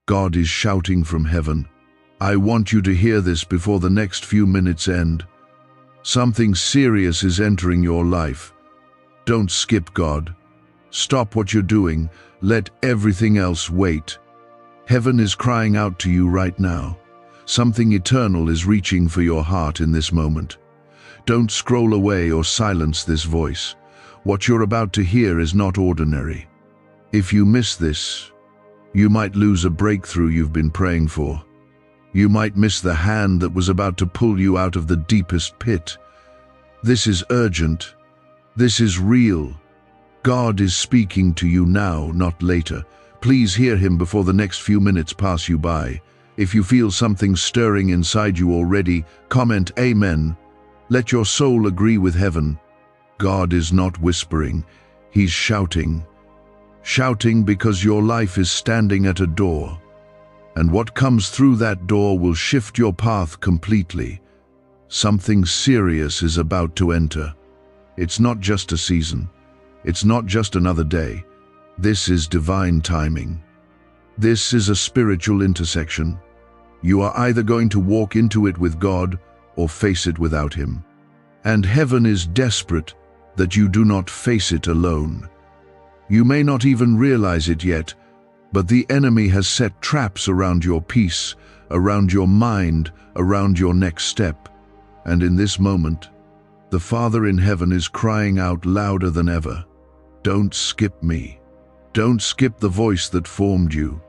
God is shouting from heaven. I want you to hear this before the next few minutes end. Something serious is entering your life. Don't skip God. Stop what you're doing. Let everything else wait. Heaven is crying out to you right now. Something eternal is reaching for your heart in this moment. Don't scroll away or silence this voice. What you're about to hear is not ordinary. If you miss this, you might lose a breakthrough you've been praying for. You might miss the hand that was about to pull you out of the deepest pit. This is urgent. This is real. God is speaking to you now, not later. Please hear him before the next few minutes pass you by. If you feel something stirring inside you already, comment Amen. Let your soul agree with heaven. God is not whispering, he's shouting. Shouting because your life is standing at a door. And what comes through that door will shift your path completely. Something serious is about to enter. It's not just a season. It's not just another day. This is divine timing. This is a spiritual intersection. You are either going to walk into it with God or face it without him. And heaven is desperate that you do not face it alone. You may not even realize it yet, but the enemy has set traps around your peace, around your mind, around your next step. And in this moment, the Father in heaven is crying out louder than ever. Don't skip me. Don't skip the voice that formed you.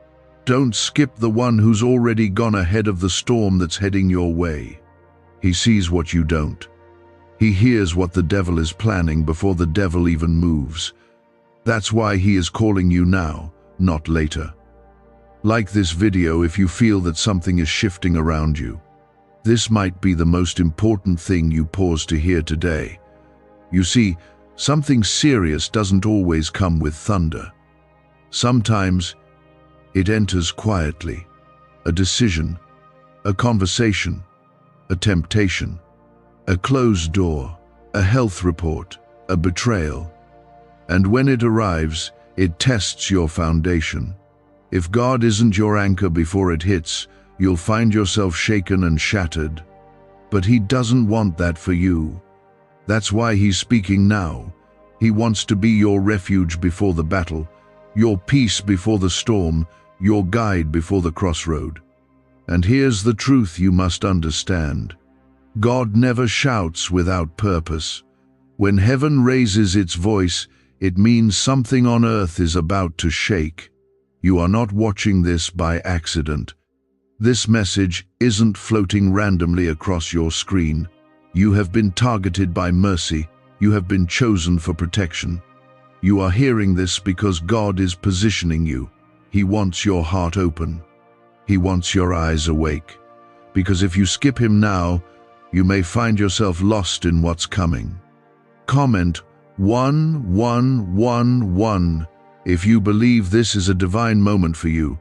Don't skip the one who's already gone ahead of the storm that's heading your way. He sees what you don't. He hears what the devil is planning before the devil even moves. That's why he is calling you now, not later. Like this video if you feel that something is shifting around you. This might be the most important thing you pause to hear today. You see, something serious doesn't always come with thunder. Sometimes it enters quietly. A decision, a conversation, a temptation, a closed door, a health report, a betrayal. And when it arrives, it tests your foundation. If God isn't your anchor before it hits, you'll find yourself shaken and shattered. But he doesn't want that for you. That's why he's speaking now. He wants to be your refuge before the battle, your peace before the storm, your guide before the crossroad. And here's the truth you must understand. God never shouts without purpose. When heaven raises its voice, it means something on earth is about to shake. You are not watching this by accident. This message isn't floating randomly across your screen. You have been targeted by mercy. You have been chosen for protection. You are hearing this because God is positioning you. He wants your heart open. He wants your eyes awake. Because if you skip him now, you may find yourself lost in what's coming. Comment 1111 if you believe this is a divine moment for you.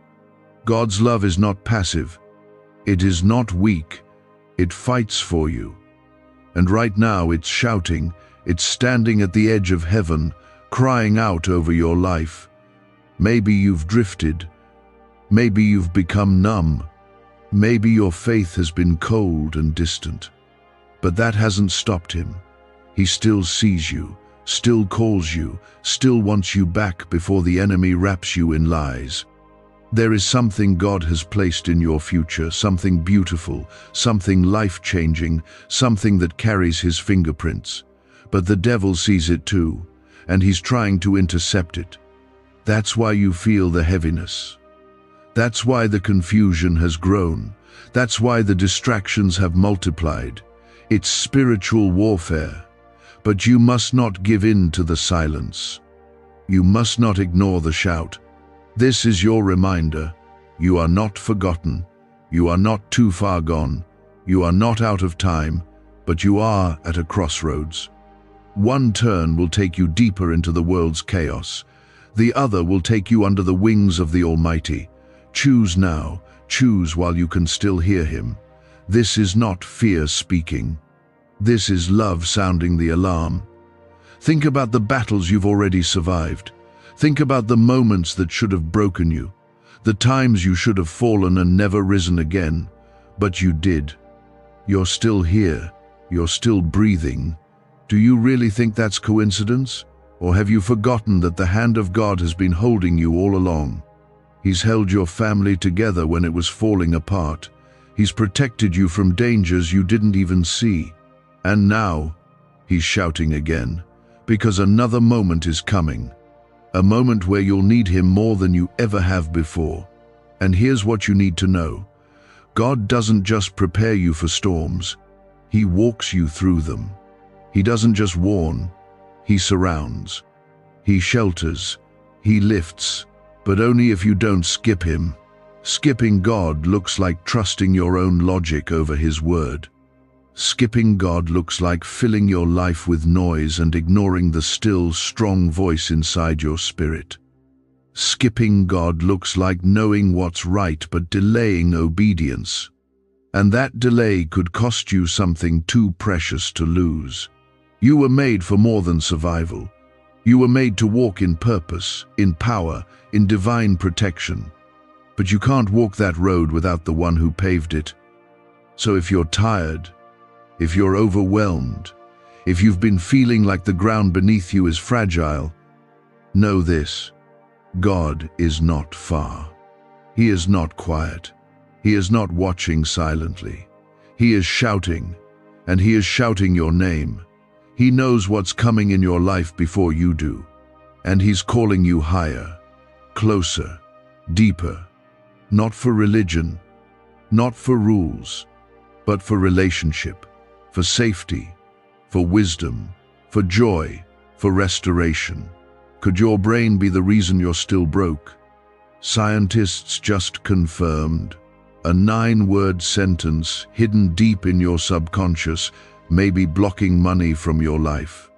God's love is not passive. It is not weak. It fights for you. And right now it's shouting. It's standing at the edge of heaven, crying out over your life. Maybe you've drifted. Maybe you've become numb. Maybe your faith has been cold and distant. But that hasn't stopped him. He still sees you, still calls you, still wants you back before the enemy wraps you in lies. There is something God has placed in your future, something beautiful, something life-changing, something that carries his fingerprints. But the devil sees it too, and he's trying to intercept it. That's why you feel the heaviness. That's why the confusion has grown. That's why the distractions have multiplied. It's spiritual warfare. But you must not give in to the silence. You must not ignore the shout. This is your reminder. You are not forgotten. You are not too far gone. You are not out of time, but you are at a crossroads. One turn will take you deeper into the world's chaos. The other will take you under the wings of the Almighty. Choose now. Choose while you can still hear him. This is not fear speaking. This is love sounding the alarm. Think about the battles you've already survived. Think about the moments that should have broken you. The times you should have fallen and never risen again, but you did. You're still here. You're still breathing. Do you really think that's coincidence? Or have you forgotten that the hand of God has been holding you all along? He's held your family together when it was falling apart. He's protected you from dangers you didn't even see. And now, he's shouting again, because another moment is coming. A moment where you'll need him more than you ever have before. And here's what you need to know. God doesn't just prepare you for storms. He walks you through them. He doesn't just warn. He surrounds. He shelters. He lifts. But only if you don't skip him. Skipping God looks like trusting your own logic over his word. Skipping God looks like filling your life with noise and ignoring the still, strong voice inside your spirit. Skipping God looks like knowing what's right but delaying obedience. And that delay could cost you something too precious to lose. You were made for more than survival. You were made to walk in purpose, in power, in divine protection. But you can't walk that road without the one who paved it. So if you're tired, if you're overwhelmed, if you've been feeling like the ground beneath you is fragile, know this: God is not far. He is not quiet. He is not watching silently. He is shouting, and he is shouting your name. He knows what's coming in your life before you do, and he's calling you higher, closer, deeper, not for religion, not for rules, but for relationship, for safety, for wisdom, for joy, for restoration. Could your brain be the reason you're still broke? Scientists just confirmed a 9-word sentence hidden deep in your subconscious may be blocking money from your life.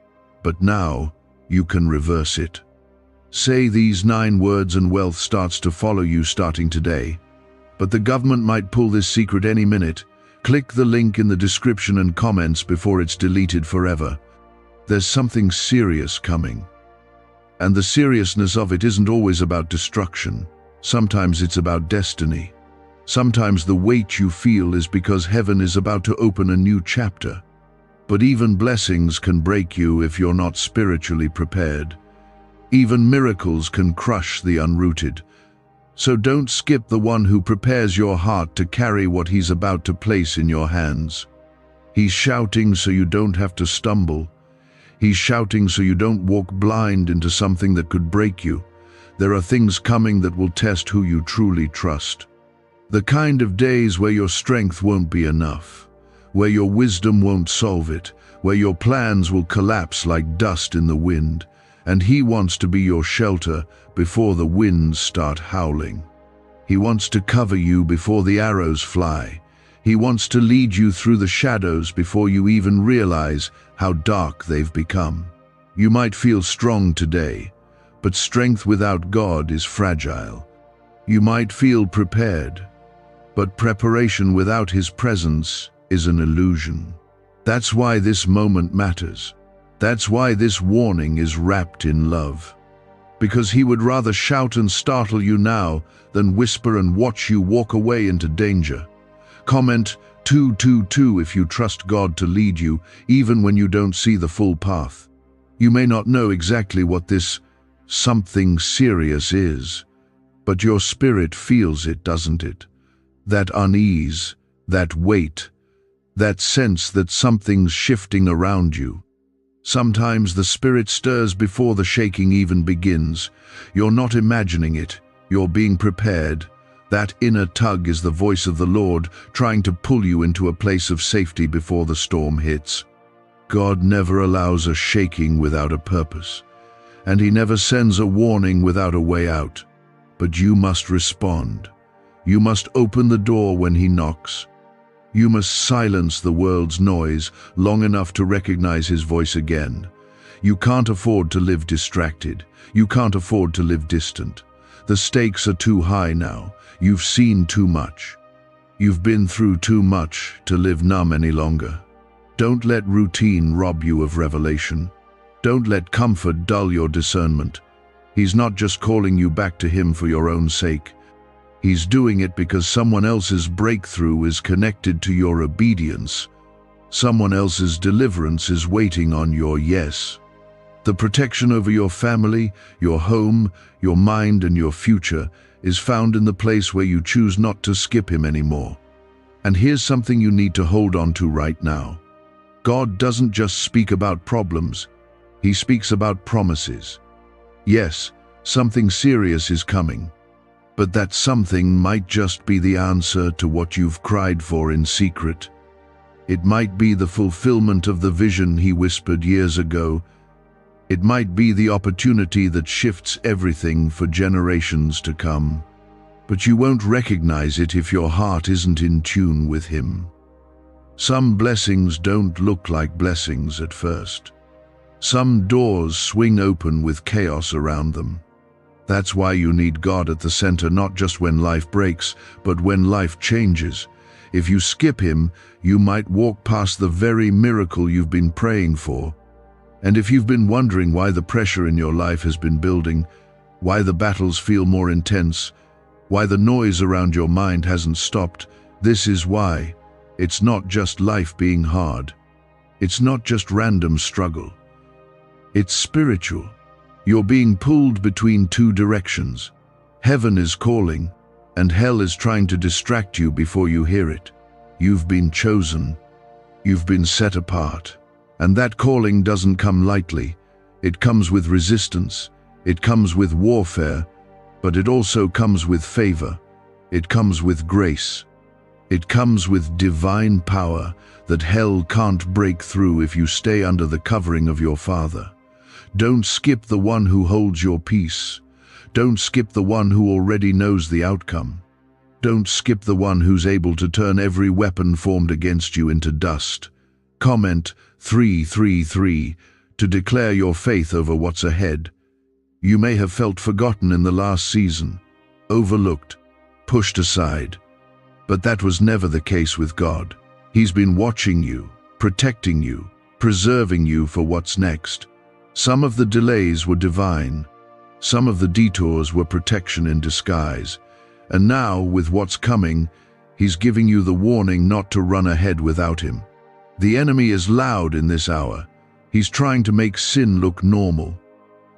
But now you can reverse it. Say these 9 words and wealth starts to follow you starting today. But the government might pull this secret any minute. Click the link in the description and comments before it's deleted forever. There's something serious coming. And the seriousness of it isn't always about destruction. Sometimes it's about destiny. Sometimes the weight you feel is because heaven is about to open a new chapter. But even blessings can break you if you're not spiritually prepared. Even miracles can crush the unrooted. So don't skip the one who prepares your heart to carry what he's about to place in your hands. He's shouting so you don't have to stumble. He's shouting so you don't walk blind into something that could break you. There are things coming that will test who you truly trust. The kind of days where your strength won't be enough, where your wisdom won't solve it, where your plans will collapse like dust in the wind. And he wants to be your shelter before the winds start howling. He wants to cover you before the arrows fly. He wants to lead you through the shadows before you even realize how dark they've become. You might feel strong today, but strength without God is fragile. You might feel prepared, but preparation without his presence is an illusion. That's why this moment matters. That's why this warning is wrapped in love. Because he would rather shout and startle you now than whisper and watch you walk away into danger. Comment 222 if you trust God to lead you, even when you don't see the full path. You may not know exactly what this something serious is, but your spirit feels it, doesn't it? That unease, that weight, that sense that something's shifting around you. Sometimes the spirit stirs before the shaking even begins. You're not imagining it, you're being prepared. That inner tug is the voice of the Lord trying to pull you into a place of safety before the storm hits. God never allows a shaking without a purpose, and he never sends a warning without a way out. But you must respond. You must open the door when he knocks. You must silence the world's noise long enough to recognize his voice again. You can't afford to live distracted. You can't afford to live distant. The stakes are too high now. You've seen too much. You've been through too much to live numb any longer. Don't let routine rob you of revelation. Don't let comfort dull your discernment. He's not just calling you back to him for your own sake. He's doing it because someone else's breakthrough is connected to your obedience. Someone else's deliverance is waiting on your yes. The protection over your family, your home, your mind, and your future is found in the place where you choose not to skip him anymore. And here's something you need to hold on to right now. God doesn't just speak about problems, he speaks about promises. Yes, something serious is coming, but that something might just be the answer to what you've cried for in secret. It might be the fulfillment of the vision he whispered years ago. It might be the opportunity that shifts everything for generations to come. But you won't recognize it if your heart isn't in tune with him. Some blessings don't look like blessings at first. Some doors swing open with chaos around them. That's why you need God at the center, not just when life breaks, but when life changes. If you skip him, you might walk past the very miracle you've been praying for. And if you've been wondering why the pressure in your life has been building, why the battles feel more intense, why the noise around your mind hasn't stopped, this is why. It's not just life being hard. It's not just random struggle. It's spiritual. You're being pulled between two directions. Heaven is calling, and hell is trying to distract you before you hear it. You've been chosen. You've been set apart. And that calling doesn't come lightly. It comes with resistance. It comes with warfare. But it also comes with favor. It comes with grace. It comes with divine power that hell can't break through if you stay under the covering of your Father. Don't skip the one who holds your peace. Don't skip the one who already knows the outcome. Don't skip the one who's able to turn every weapon formed against you into dust. Comment 333 to declare your faith over what's ahead. You may have felt forgotten in the last season, overlooked, pushed aside. But that was never the case with God. He's been watching you, protecting you, preserving you for what's next. Some of the delays were divine. Some of the detours were protection in disguise. And now, with what's coming, he's giving you the warning not to run ahead without him. The enemy is loud in this hour. He's trying to make sin look normal.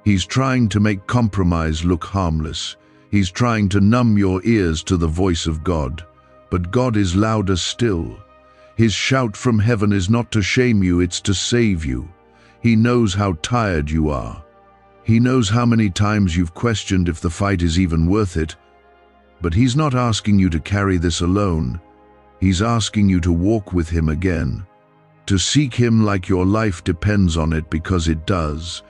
He's trying to make compromise look harmless. He's trying to numb your ears to the voice of God. But God is louder still. His shout from heaven is not to shame you, it's to save you. He knows how tired you are. He knows how many times you've questioned if the fight is even worth it. But he's not asking you to carry this alone. He's asking you to walk with him again. To seek him like your life depends on it, because it does.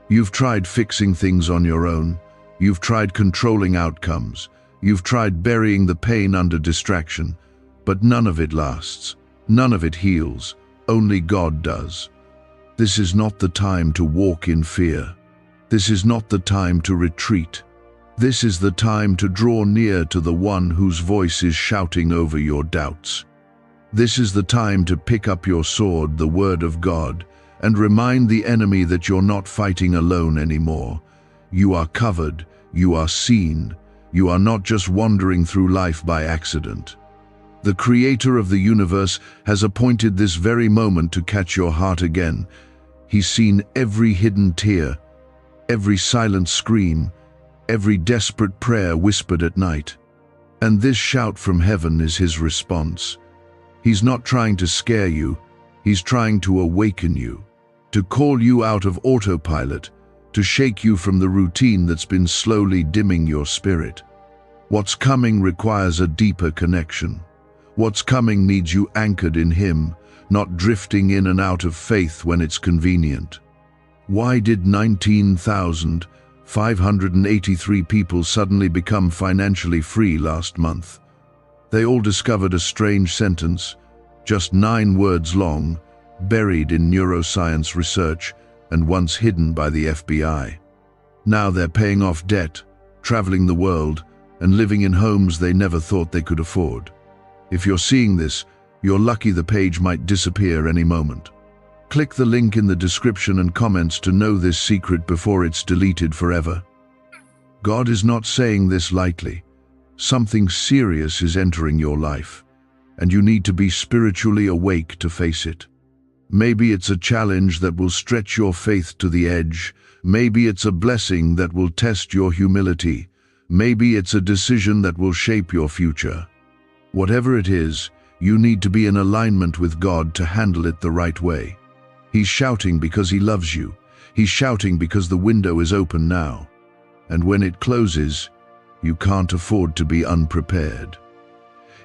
You've tried fixing things on your own. You've tried controlling outcomes. You've tried burying the pain under distraction. But none of it lasts. None of it heals. Only God does. This is not the time to walk in fear. This is not the time to retreat. This is the time to draw near to the one whose voice is shouting over your doubts. This is the time to pick up your sword, the Word of God, and remind the enemy that you're not fighting alone anymore. You are covered, you are seen, you are not just wandering through life by accident. The Creator of the universe has appointed this very moment to catch your heart again. He's seen every hidden tear, every silent scream, every desperate prayer whispered at night. And this shout from heaven is his response. He's not trying to scare you, he's trying to awaken you, to call you out of autopilot, to shake you from the routine that's been slowly dimming your spirit. What's coming requires a deeper connection. What's coming needs you anchored in him, not drifting in and out of faith when it's convenient. Why did 19,583 people suddenly become financially free last month? They all discovered a strange sentence, just 9 words long, buried in neuroscience research and once hidden by the FBI. Now they're paying off debt, traveling the world, and living in homes they never thought they could afford. If you're seeing this, you're lucky. The page might disappear any moment. Click the link in the description and comments to know this secret before it's deleted forever. God is not saying this lightly. Something serious is entering your life, and you need to be spiritually awake to face it. Maybe it's a challenge that will stretch your faith to the edge. Maybe it's a blessing that will test your humility. Maybe it's a decision that will shape your future. Whatever it is, you need to be in alignment with God to handle it the right way. He's shouting because He loves you. He's shouting because the window is open now. And when it closes, you can't afford to be unprepared.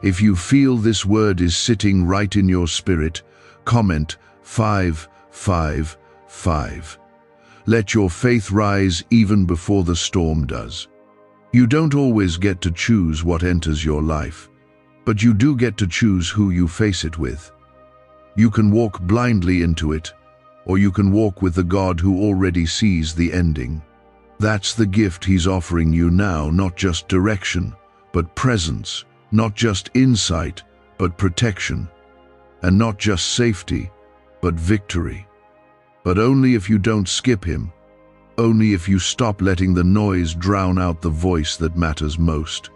If you feel this word is sitting right in your spirit, comment 555. Let your faith rise even before the storm does. You don't always get to choose what enters your life, but you do get to choose who you face it with. You can walk blindly into it, or you can walk with the God who already sees the ending. That's the gift He's offering you now, not just direction, but presence, not just insight, but protection, and not just safety, but victory. But only if you don't skip Him, only if you stop letting the noise drown out the voice that matters most.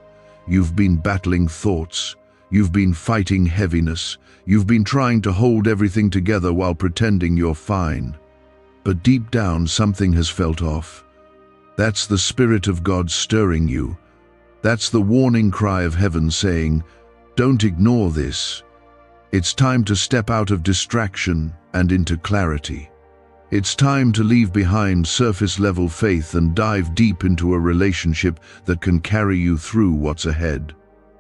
You've been battling thoughts, you've been fighting heaviness, you've been trying to hold everything together while pretending you're fine. But deep down something has felt off. That's the Spirit of God stirring you. That's the warning cry of heaven saying, don't ignore this. It's time to step out of distraction and into clarity. It's time to leave behind surface-level faith and dive deep into a relationship that can carry you through what's ahead.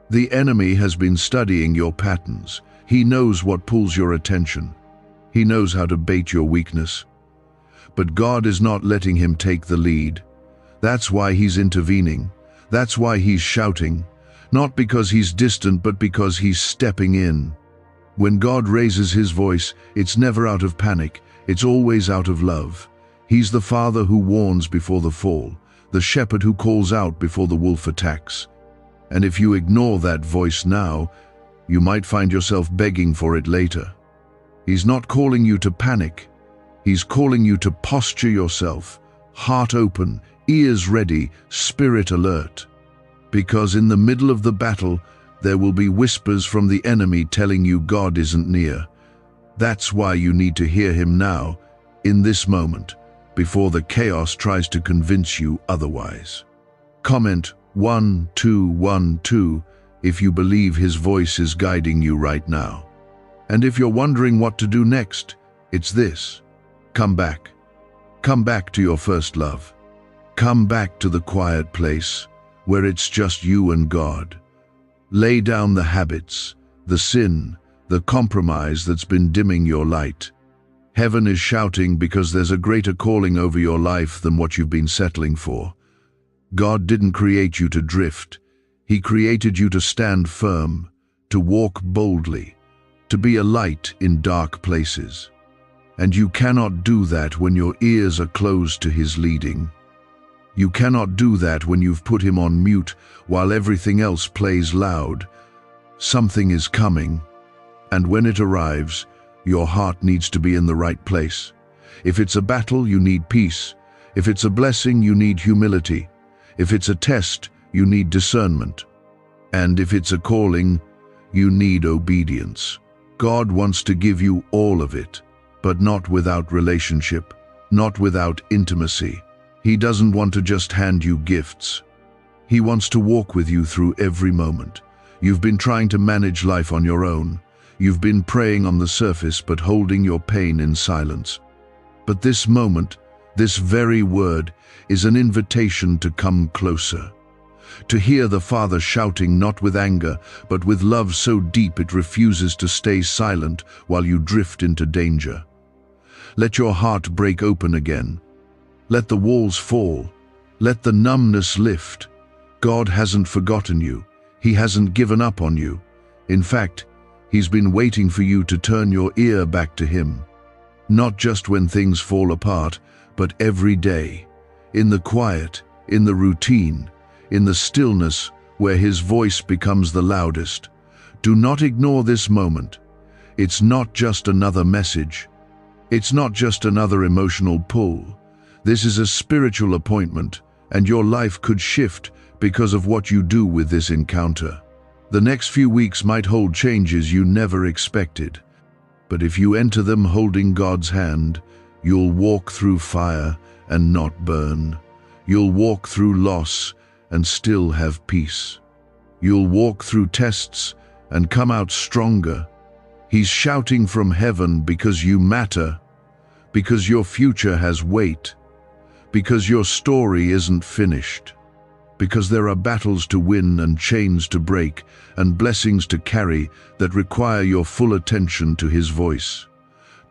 The enemy has been studying your patterns. He knows what pulls your attention. He knows how to bait your weakness. But God is not letting him take the lead. That's why He's intervening. That's why He's shouting. Not because He's distant, but because He's stepping in. When God raises His voice, it's never out of panic. It's always out of love. He's the Father who warns before the fall, the shepherd who calls out before the wolf attacks. And if you ignore that voice now, you might find yourself begging for it later. He's not calling you to panic. He's calling you to posture yourself, heart open, ears ready, spirit alert. Because in the middle of the battle, there will be whispers from the enemy telling you God isn't near. That's why you need to hear Him now, in this moment, before the chaos tries to convince you otherwise. Comment 1212 if you believe His voice is guiding you right now. And if you're wondering what to do next, it's this. Come back. Come back to your first love. Come back to the quiet place where it's just you and God. Lay down the habits, the sin, the compromise that's been dimming your light. Heaven is shouting because there's a greater calling over your life than what you've been settling for. God didn't create you to drift. He created you to stand firm, to walk boldly, to be a light in dark places. And you cannot do that when your ears are closed to His leading. You cannot do that when you've put Him on mute while everything else plays loud. Something is coming. And when it arrives, your heart needs to be in the right place. If it's a battle, you need peace. If it's a blessing, you need humility. If it's a test, you need discernment. And if it's a calling, you need obedience. God wants to give you all of it, but not without relationship, not without intimacy. He doesn't want to just hand you gifts. He wants to walk with you through every moment. You've been trying to manage life on your own. You've been praying on the surface but holding your pain in silence. But this moment, this very word, is an invitation to come closer. To hear the Father shouting not with anger, but with love so deep it refuses to stay silent while you drift into danger. Let your heart break open again. Let the walls fall. Let the numbness lift. God hasn't forgotten you. He hasn't given up on you. In fact, He's been waiting for you to turn your ear back to Him. Not just when things fall apart, but every day. In the quiet, in the routine, in the stillness where His voice becomes the loudest. Do not ignore this moment. It's not just another message. It's not just another emotional pull. This is a spiritual appointment, and your life could shift because of what you do with this encounter. The next few weeks might hold changes you never expected, but if you enter them holding God's hand, you'll walk through fire and not burn. You'll walk through loss and still have peace. You'll walk through tests and come out stronger. He's shouting from heaven because you matter, because your future has weight, because your story isn't finished, because there are battles to win and chains to break and blessings to carry that require your full attention to his voice.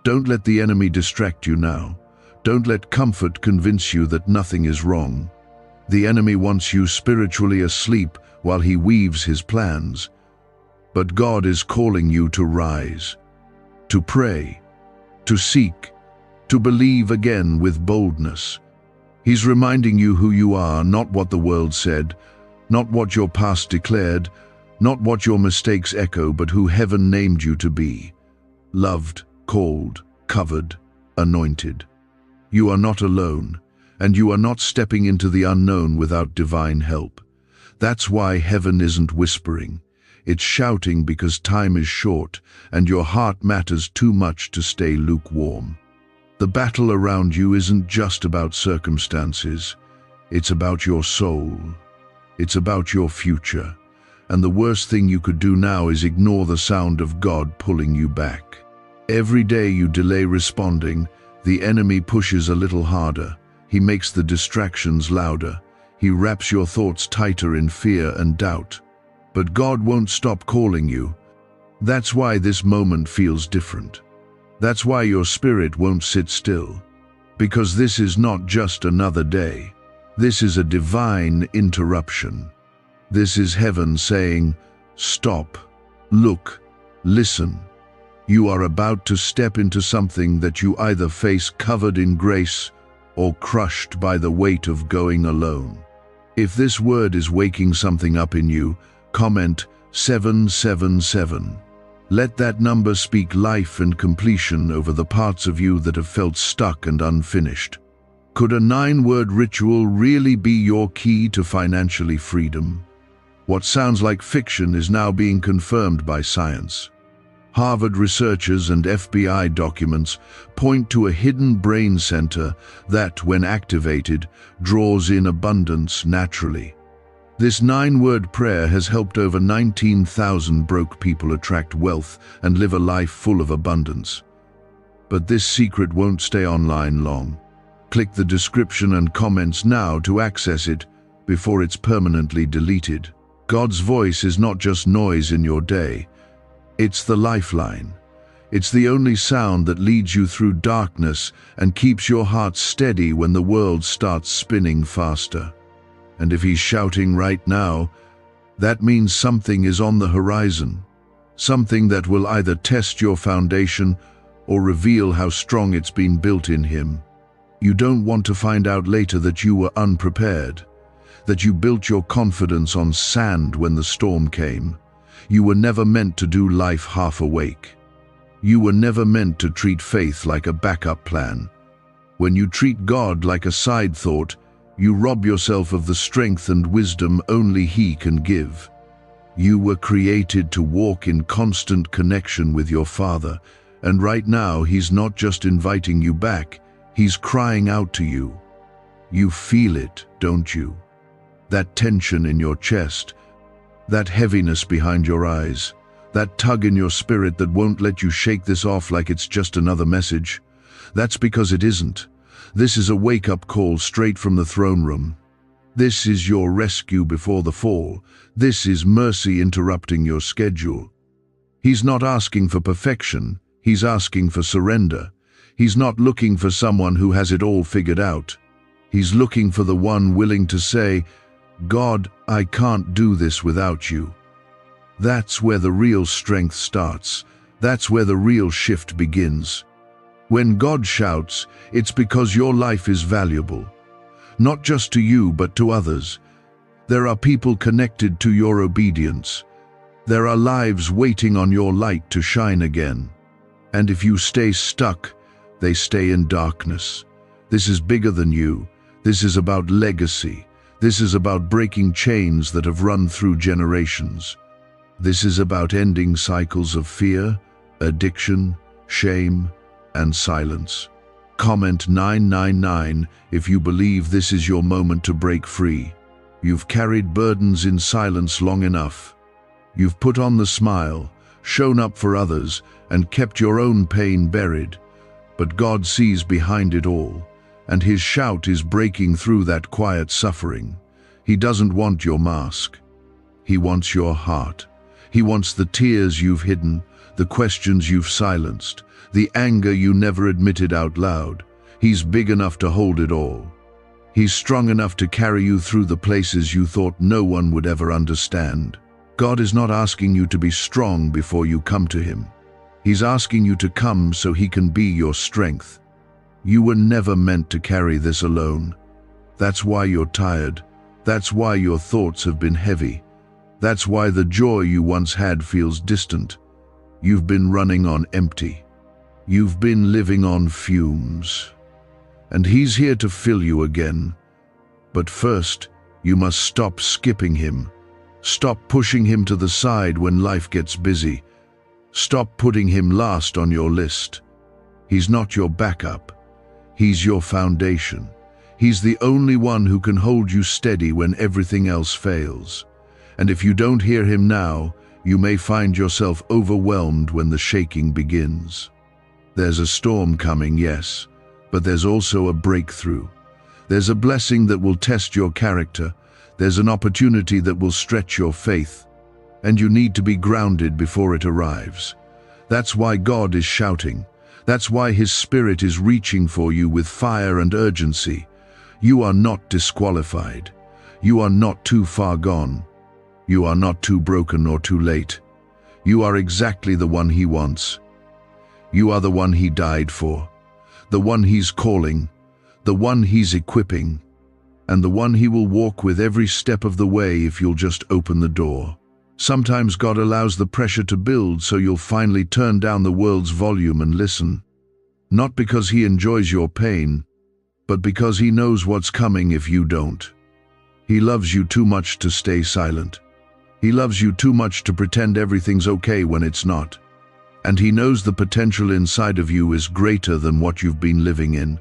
Don't let the enemy distract you now. Don't let comfort convince you that nothing is wrong. The enemy wants you spiritually asleep while he weaves his plans. But God is calling you to rise, to pray, to seek, to believe again with boldness. He's reminding you who you are, not what the world said, not what your past declared, not what your mistakes echo, but who heaven named you to be. Loved, called, covered, anointed. You are not alone, and you are not stepping into the unknown without divine help. That's why heaven isn't whispering. It's shouting because time is short, and your heart matters too much to stay lukewarm. The battle around you isn't just about circumstances. It's about your soul. It's about your future. And the worst thing you could do now is ignore the sound of God pulling you back. Every day you delay responding, the enemy pushes a little harder. He makes the distractions louder. He wraps your thoughts tighter in fear and doubt. But God won't stop calling you. That's why this moment feels different. That's why your spirit won't sit still. Because this is not just another day. This is a divine interruption. This is heaven saying, stop, look, listen. You are about to step into something that you either face covered in grace or crushed by the weight of going alone. If this word is waking something up in you, comment 777. Let that number speak life and completion over the parts of you that have felt stuck and unfinished. Could a 9-word ritual really be your key to financially freedom? What sounds like fiction is now being confirmed by science. Harvard researchers and FBI documents point to a hidden brain center that, when activated, draws in abundance naturally. This 9-word prayer has helped over 19,000 broke people attract wealth and live a life full of abundance. But this secret won't stay online long. Click the description and comments now to access it before it's permanently deleted. God's voice is not just noise in your day. It's the lifeline. It's the only sound that leads you through darkness and keeps your heart steady when the world starts spinning faster. And if he's shouting right now, that means something is on the horizon. Something that will either test your foundation or reveal how strong it's been built in him. You don't want to find out later that you were unprepared, that you built your confidence on sand when the storm came. You were never meant to do life half awake. You were never meant to treat faith like a backup plan. When you treat God like a side thought, you rob yourself of the strength and wisdom only he can give. You were created to walk in constant connection with your Father, and right now he's not just inviting you back, he's crying out to you. You feel it, don't you? That tension in your chest, that heaviness behind your eyes, that tug in your spirit that won't let you shake this off like it's just another message. That's because it isn't. This is a wake-up call straight from the throne room. This is your rescue before the fall. This is mercy interrupting your schedule. He's not asking for perfection. He's asking for surrender. He's not looking for someone who has it all figured out. He's looking for the one willing to say, God, I can't do this without you. That's where the real strength starts. That's where the real shift begins. When God shouts, it's because your life is valuable. Not just to you, but to others. There are people connected to your obedience. There are lives waiting on your light to shine again. And if you stay stuck, they stay in darkness. This is bigger than you. This is about legacy. This is about breaking chains that have run through generations. This is about ending cycles of fear, addiction, shame, and silence. Comment 999 if you believe this is your moment to break free. You've carried burdens in silence long enough. You've put on the smile, shown up for others, and kept your own pain buried. But God sees behind it all, and His shout is breaking through that quiet suffering. He doesn't want your mask. He wants your heart. He wants the tears you've hidden, the questions you've silenced, the anger you never admitted out loud. He's big enough to hold it all. He's strong enough to carry you through the places you thought no one would ever understand. God is not asking you to be strong before you come to Him. He's asking you to come so He can be your strength. You were never meant to carry this alone. That's why you're tired. That's why your thoughts have been heavy. That's why the joy you once had feels distant. You've been running on empty. You've been living on fumes. And He's here to fill you again. But first, you must stop skipping Him. Stop pushing Him to the side when life gets busy. Stop putting Him last on your list. He's not your backup. He's your foundation. He's the only one who can hold you steady when everything else fails. And if you don't hear Him now, you may find yourself overwhelmed when the shaking begins. There's a storm coming, yes, but there's also a breakthrough. There's a blessing that will test your character. There's an opportunity that will stretch your faith. And you need to be grounded before it arrives. That's why God is shouting. That's why His Spirit is reaching for you with fire and urgency. You are not disqualified. You are not too far gone. You are not too broken or too late. You are exactly the one He wants. You are the one He died for, the one He's calling, the one He's equipping, and the one He will walk with every step of the way if you'll just open the door. Sometimes God allows the pressure to build so you'll finally turn down the world's volume and listen. Not because He enjoys your pain, but because He knows what's coming if you don't. He loves you too much to stay silent. He loves you too much to pretend everything's okay when it's not. And He knows the potential inside of you is greater than what you've been living in.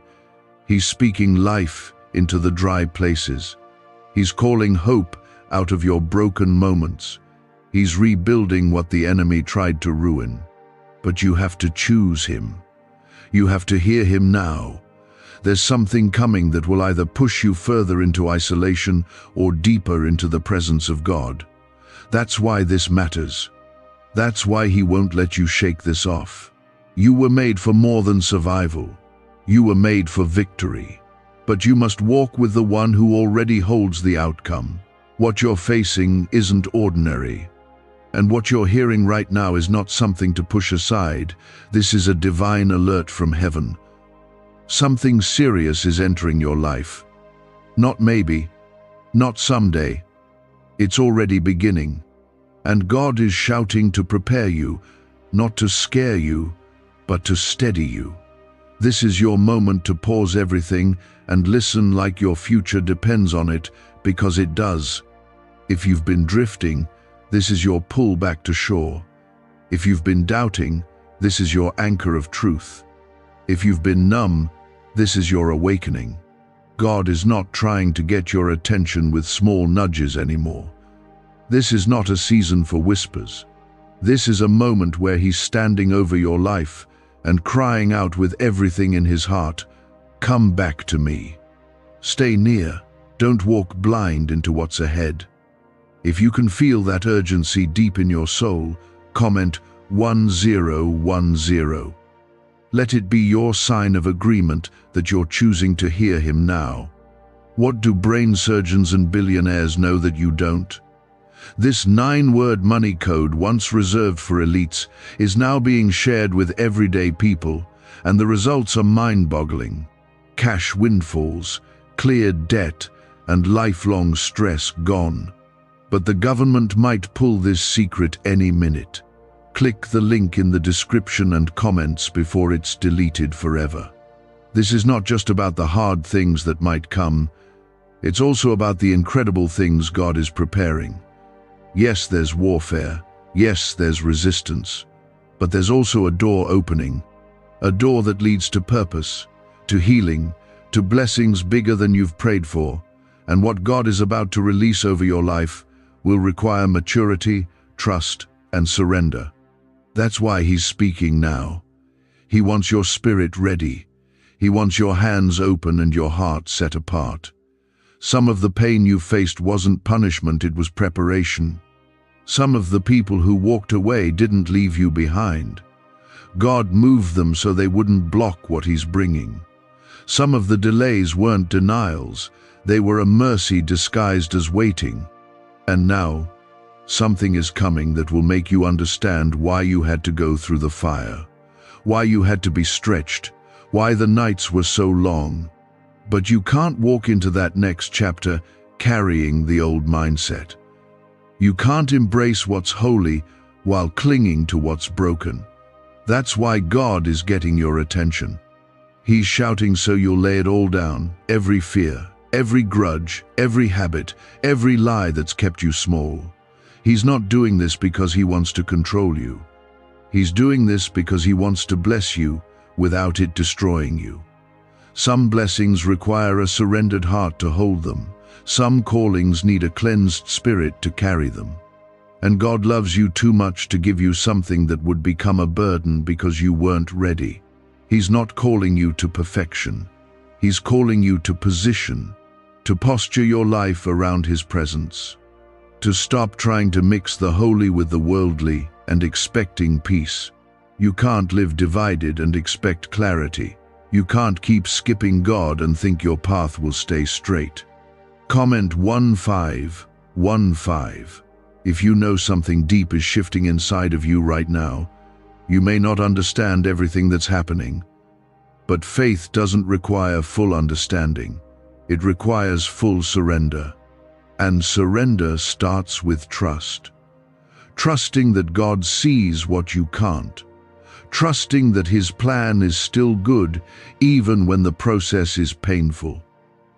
He's speaking life into the dry places. He's calling hope out of your broken moments. He's rebuilding what the enemy tried to ruin. But you have to choose Him. You have to hear Him now. There's something coming that will either push you further into isolation or deeper into the presence of God. That's why this matters. That's why He won't let you shake this off. You were made for more than survival. You were made for victory. But you must walk with the one who already holds the outcome. What you're facing isn't ordinary. And what you're hearing right now is not something to push aside. This is a divine alert from heaven. Something serious is entering your life. Not maybe, not someday. It's already beginning. And God is shouting to prepare you, not to scare you, but to steady you. This is your moment to pause everything and listen like your future depends on it, because it does. If you've been drifting, this is your pull back to shore. If you've been doubting, this is your anchor of truth. If you've been numb, this is your awakening. God is not trying to get your attention with small nudges anymore. This is not a season for whispers. This is a moment where He's standing over your life and crying out with everything in His heart, "Come back to me." Stay near. Don't walk blind into what's ahead. If you can feel that urgency deep in your soul, comment 1010. Let it be your sign of agreement that you're choosing to hear Him now. What do brain surgeons and billionaires know that you don't? This 9-word money code, once reserved for elites, is now being shared with everyday people, and the results are mind-boggling. Cash windfalls, cleared debt, and lifelong stress gone. But the government might pull this secret any minute. Click the link in the description and comments before it's deleted forever. This is not just about the hard things that might come. It's also about the incredible things God is preparing. Yes, there's warfare. Yes, there's resistance. But there's also a door opening. A door that leads to purpose, to healing, to blessings bigger than you've prayed for. And what God is about to release over your life will require maturity, trust, and surrender. That's why He's speaking now. He wants your spirit ready. He wants your hands open and your heart set apart. Some of the pain you faced wasn't punishment, it was preparation. Some of the people who walked away didn't leave you behind. God moved them so they wouldn't block what He's bringing. Some of the delays weren't denials. They were a mercy disguised as waiting. And now, something is coming that will make you understand why you had to go through the fire, why you had to be stretched, why the nights were so long. But you can't walk into that next chapter carrying the old mindset. You can't embrace what's holy while clinging to what's broken. That's why God is getting your attention. He's shouting so you'll lay it all down, every fear, every grudge, every habit, every lie that's kept you small. He's not doing this because He wants to control you. He's doing this because He wants to bless you without it destroying you. Some blessings require a surrendered heart to hold them. Some callings need a cleansed spirit to carry them. And God loves you too much to give you something that would become a burden because you weren't ready. He's not calling you to perfection. He's calling you to position, to posture your life around His presence, to stop trying to mix the holy with the worldly and expecting peace. You can't live divided and expect clarity. You can't keep skipping God and think your path will stay straight. Comment 1515. If you know something deep is shifting inside of you right now, you may not understand everything that's happening. But faith doesn't require full understanding. It requires full surrender. And surrender starts with trust. Trusting that God sees what you can't. Trusting that His plan is still good, even when the process is painful.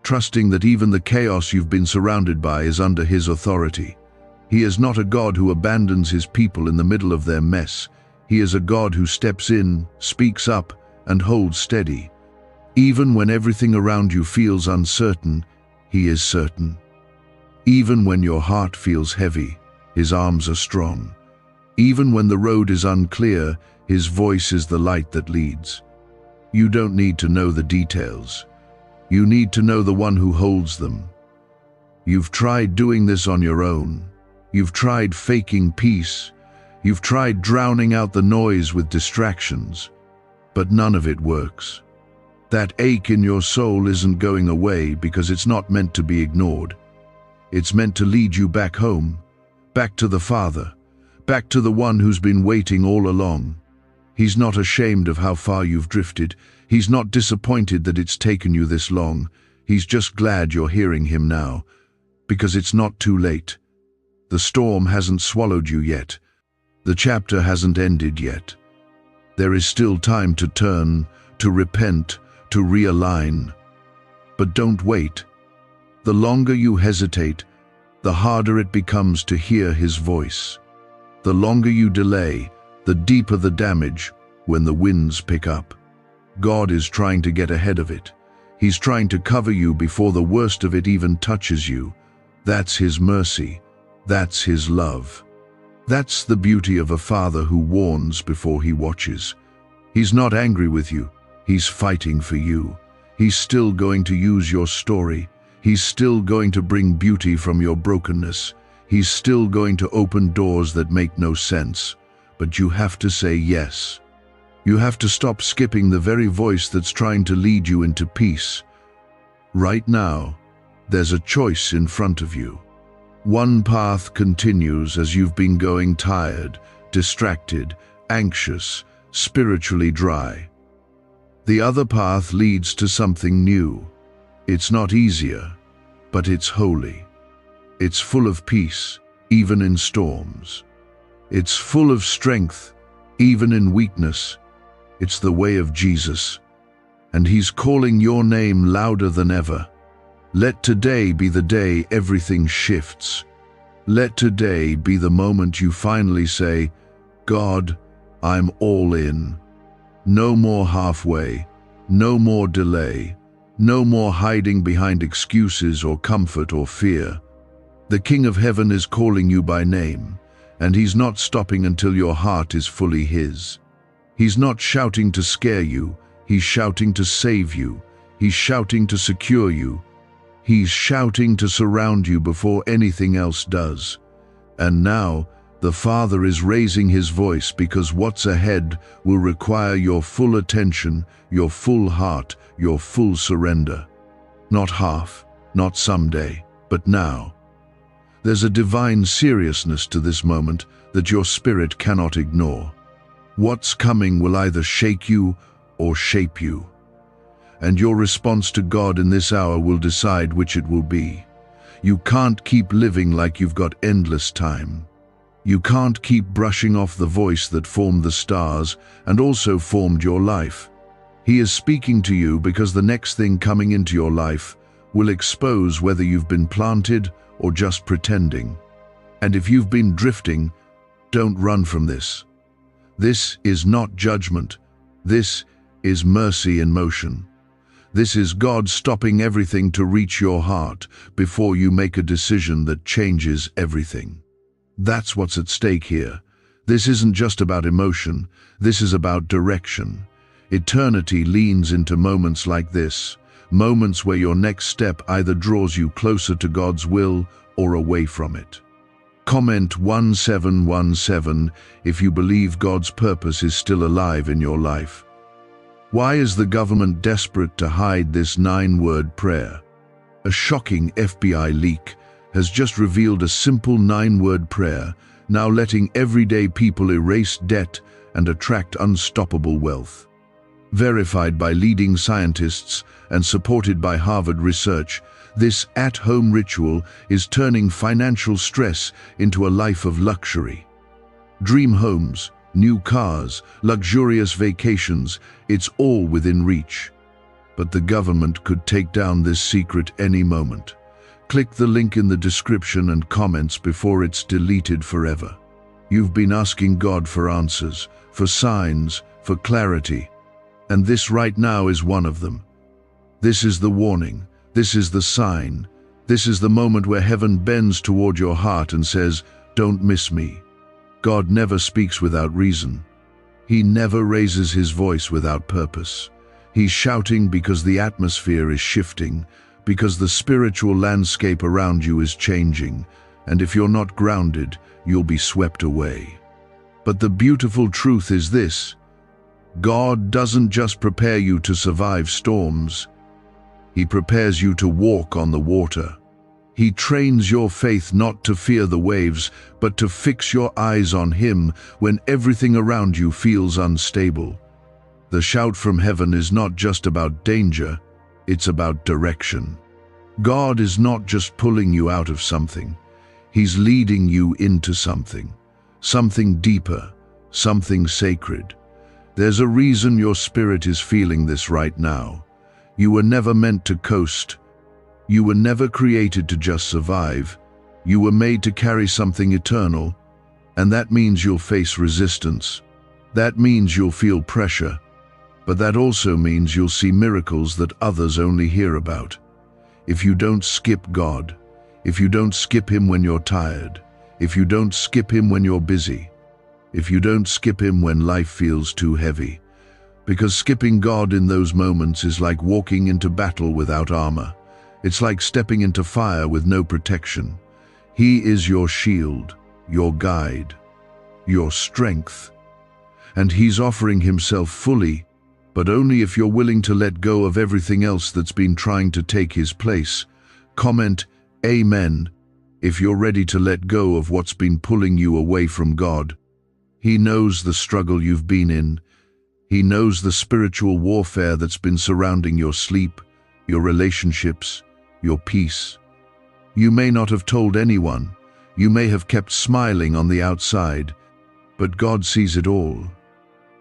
Trusting that even the chaos you've been surrounded by is under His authority. He is not a God who abandons His people in the middle of their mess. He is a God who steps in, speaks up, and holds steady. Even when everything around you feels uncertain, He is certain. Even when your heart feels heavy, His arms are strong. Even when the road is unclear, His voice is the light that leads. You don't need to know the details. You need to know the one who holds them. You've tried doing this on your own. You've tried faking peace. You've tried drowning out the noise with distractions. But none of it works. That ache in your soul isn't going away because it's not meant to be ignored. It's meant to lead you back home, back to the Father, back to the one who's been waiting all along. He's not ashamed of how far you've drifted. He's not disappointed that it's taken you this long. He's just glad you're hearing Him now, because it's not too late. The storm hasn't swallowed you yet. The chapter hasn't ended yet. There is still time to turn, to repent, to realign. But don't wait. The longer you hesitate, the harder it becomes to hear His voice. The longer you delay, the deeper the damage when the winds pick up. God is trying to get ahead of it. He's trying to cover you before the worst of it even touches you. That's His mercy. That's His love. That's the beauty of a Father who warns before He watches. He's not angry with you. He's fighting for you. He's still going to use your story. He's still going to bring beauty from your brokenness. He's still going to open doors that make no sense. But you have to say yes. You have to stop skipping the very voice that's trying to lead you into peace. Right now, there's a choice in front of you. One path continues as you've been going tired, distracted, anxious, spiritually dry. The other path leads to something new. It's not easier, but it's holy. It's full of peace, even in storms. It's full of strength, even in weakness. It's the way of Jesus, and He's calling your name louder than ever. Let today be the day everything shifts. Let today be the moment you finally say, God, I'm all in. No more halfway, no more delay, no more hiding behind excuses or comfort or fear. The King of Heaven is calling you by name, and He's not stopping until your heart is fully His. He's not shouting to scare you, He's shouting to save you. He's shouting to secure you. He's shouting to surround you before anything else does. And now, the Father is raising His voice because what's ahead will require your full attention, your full heart, your full surrender. Not half, not someday, but now. There's a divine seriousness to this moment that your spirit cannot ignore. What's coming will either shake you or shape you. And your response to God in this hour will decide which it will be. You can't keep living like you've got endless time. You can't keep brushing off the voice that formed the stars and also formed your life. He is speaking to you because the next thing coming into your life will expose whether you've been planted or just pretending. And if you've been drifting, don't run from this. This is not judgment. This is mercy in motion. This is God stopping everything to reach your heart before you make a decision that changes everything. That's what's at stake here. This isn't just about emotion, this is about direction. Eternity leans into moments like this, moments where your next step either draws you closer to God's will or away from it. Comment 1717 if you believe God's purpose is still alive in your life. Why is the government desperate to hide this 9-word prayer? A shocking FBI leak has just revealed a simple 9-word prayer, now letting everyday people erase debt and attract unstoppable wealth. Verified by leading scientists and supported by Harvard research, this at-home ritual is turning financial stress into a life of luxury. Dream homes, new cars, luxurious vacations, it's all within reach. But the government could take down this secret any moment. Click the link in the description and comments before it's deleted forever. You've been asking God for answers, for signs, for clarity, and this right now is one of them. This is the warning, this is the sign, this is the moment where heaven bends toward your heart and says, "Don't miss me." God never speaks without reason. He never raises His voice without purpose. He's shouting because the atmosphere is shifting, because the spiritual landscape around you is changing, and if you're not grounded, you'll be swept away. But the beautiful truth is this: God doesn't just prepare you to survive storms. He prepares you to walk on the water. He trains your faith not to fear the waves, but to fix your eyes on Him when everything around you feels unstable. The shout from heaven is not just about danger, it's about direction. God is not just pulling you out of something, He's leading you into something deeper, something sacred. There's a reason your spirit is feeling this right now. You were never meant to coast. You were never created to just survive. You were made to carry something eternal, and that means you'll face resistance. That means you'll feel pressure, but that also means you'll see miracles that others only hear about. If you don't skip God, if you don't skip Him when you're tired, if you don't skip Him when you're busy, if you don't skip Him when life feels too heavy, because skipping God in those moments is like walking into battle without armor. It's like stepping into fire with no protection. He is your shield, your guide, your strength. And He's offering Himself fully, but only if you're willing to let go of everything else that's been trying to take His place. Comment Amen if you're ready to let go of what's been pulling you away from God. He knows the struggle you've been in. He knows the spiritual warfare that's been surrounding your sleep, your relationships, your peace. You may not have told anyone. You may have kept smiling on the outside, but God sees it all.